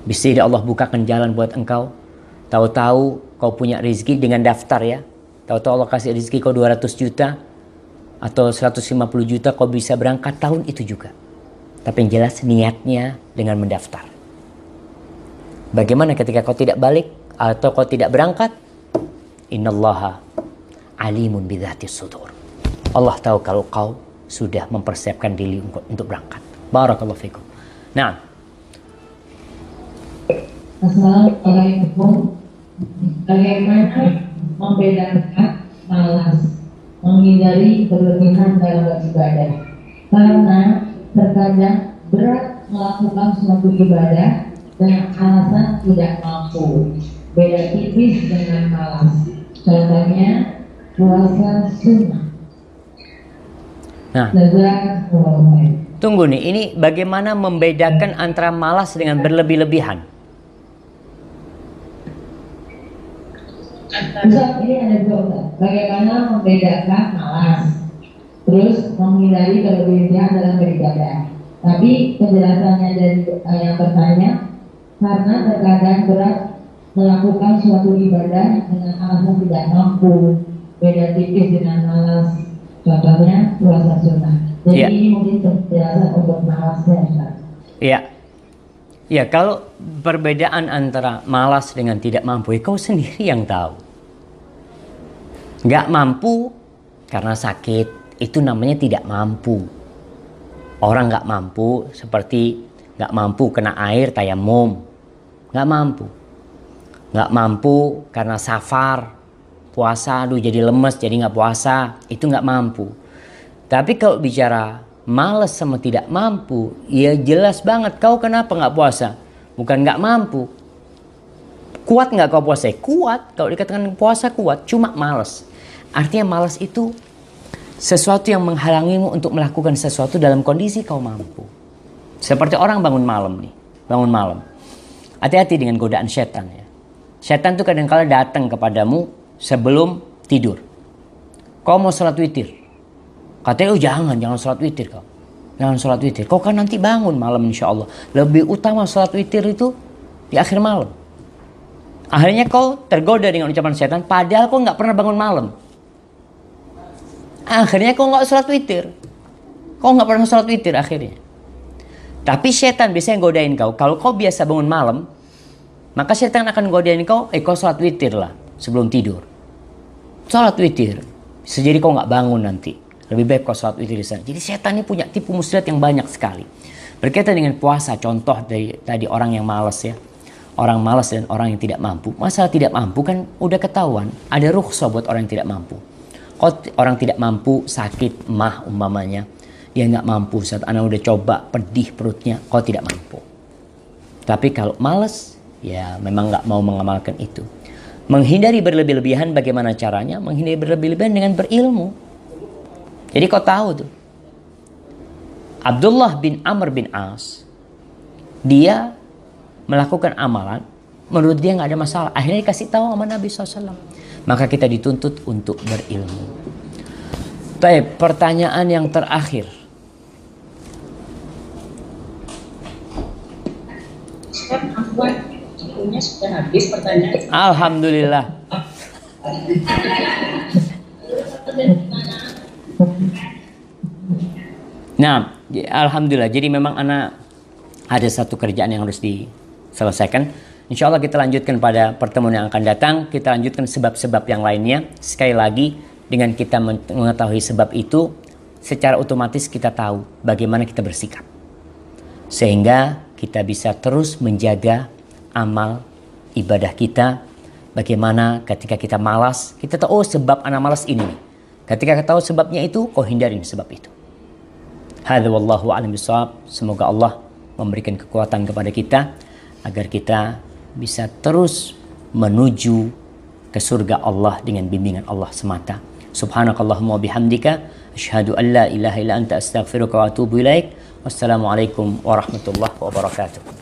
Bisa jadi Allah bukakan jalan buat engkau. Tahu-tahu kau punya rezeki dengan daftar ya. Tahu-tahu Allah kasih rezeki kau 200 juta atau 150 juta, kau bisa berangkat tahun itu juga. Tapi yang jelas niatnya dengan mendaftar. Bagaimana ketika kau tidak balik atau kau tidak berangkat? Innallaha alimun bidzatis sudur. Allah tahu kalau kau sudah mempersiapkan diri untuk berangkat. Barakallahu fikum. Nah. Assalamualaikum. Bagaimana membedakan malas, menghindari berlebihan dalam beribadah? Karena terkadang berat melakukan suatu ibadah dengan alasan tidak mampu. Beda tipis dengan malas. Contohnya puasa sunnah. Nah, tunggu nih, ini bagaimana membedakan antara malas dengan berlebih-lebihan? Ustaz, ini ada dua. Bagaimana membedakan malas, terus menghindari berlebihan dalam beribadah. Tapi penjelasannya dari yang bertanya, karena terkadang berat melakukan suatu ibadah dengan alasan tidak mampu. Beda tipis dengan malas. Contohnya puasa sunnah. Jadi ini mungkin penjelasan untuk malasnya, Ustaz. Iya. Ya, kalau perbedaan antara malas dengan tidak mampu, ya kau sendiri yang tahu. Nggak mampu karena sakit, itu namanya tidak mampu. Orang nggak mampu seperti nggak mampu kena air tayamum. Nggak mampu. Nggak mampu karena safar, puasa, aduh jadi lemes, jadi nggak puasa. Itu nggak mampu. Tapi kalau bicara malas sama tidak mampu, ya jelas banget. Kau kenapa nggak puasa? Bukan nggak mampu. Kuat nggak kau puasa? Kuat. Kalau dikatakan puasa kuat, cuma malas. Artinya malas itu sesuatu yang menghalangimu untuk melakukan sesuatu dalam kondisi kau mampu. Seperti orang bangun malam nih, bangun malam. Hati-hati dengan godaan setan ya. Setan tuh kadang-kala datang kepadamu sebelum tidur. Kau mau sholat witir. Katanya, oh jangan sholat witir kau. Jangan sholat witir. Kau kan nanti bangun malam insya Allah. Lebih utama sholat witir itu di akhir malam. Akhirnya kau tergoda dengan ucapan setan, padahal kau nggak pernah bangun malam. Akhirnya kau nggak sholat witir. Kau nggak pernah sholat witir akhirnya. Tapi setan biasanya godain kau. Kalau kau biasa bangun malam, maka setan akan godain kau, kau sholat witir lah sebelum tidur. Sholat witir. Bisa jadi kau nggak bangun nanti. Lebih baik kau sholat witir di sana. Jadi setan ini punya tipu muslihat yang banyak sekali. Berkaitan dengan puasa, contoh dari tadi orang yang malas ya. Orang malas dan orang yang tidak mampu. Masalah tidak mampu kan udah ketahuan. Ada rukhsah buat orang yang tidak mampu. Kalau orang tidak mampu, sakit, mah umpamanya. Dia nggak mampu saat anak udah coba, pedih perutnya. Kau tidak mampu. Tapi kalau malas, ya memang nggak mau mengamalkan itu. Menghindari berlebih-lebihan bagaimana caranya? Menghindari berlebih-lebihan dengan berilmu. Jadi kau tahu tuh. Abdullah bin Amr bin As. Dia melakukan amalan. Menurut dia nggak ada masalah. Akhirnya dikasih tahu sama Nabi SAW. Maka kita dituntut untuk berilmu. Baik, pertanyaan yang terakhir. Waktunya sudah habis pertanyaan. Alhamdulillah. Nah, alhamdulillah. Jadi memang anak ada satu kerjaan yang harus diselesaikan. Insya Allah kita lanjutkan pada pertemuan yang akan datang. Kita lanjutkan sebab-sebab yang lainnya. Sekali lagi, dengan kita mengetahui sebab itu, secara otomatis kita tahu bagaimana kita bersikap. Sehingga kita bisa terus menjaga amal ibadah kita. Bagaimana ketika kita malas, kita tahu oh sebab anak malas ini nih. Ketika kita tahu sebabnya itu, kau hindarin sebab itu. Hadza wallahu a'lam bishawab. Semoga Allah memberikan kekuatan kepada kita agar kita bisa terus menuju ke surga Allah dengan bimbingan Allah semata. Subhanakallahumma bihamdika asyhadu an la ilaha illa anta astaghfiruka wa atubu ilaik. Wassalamualaikum warahmatullahi wabarakatuh.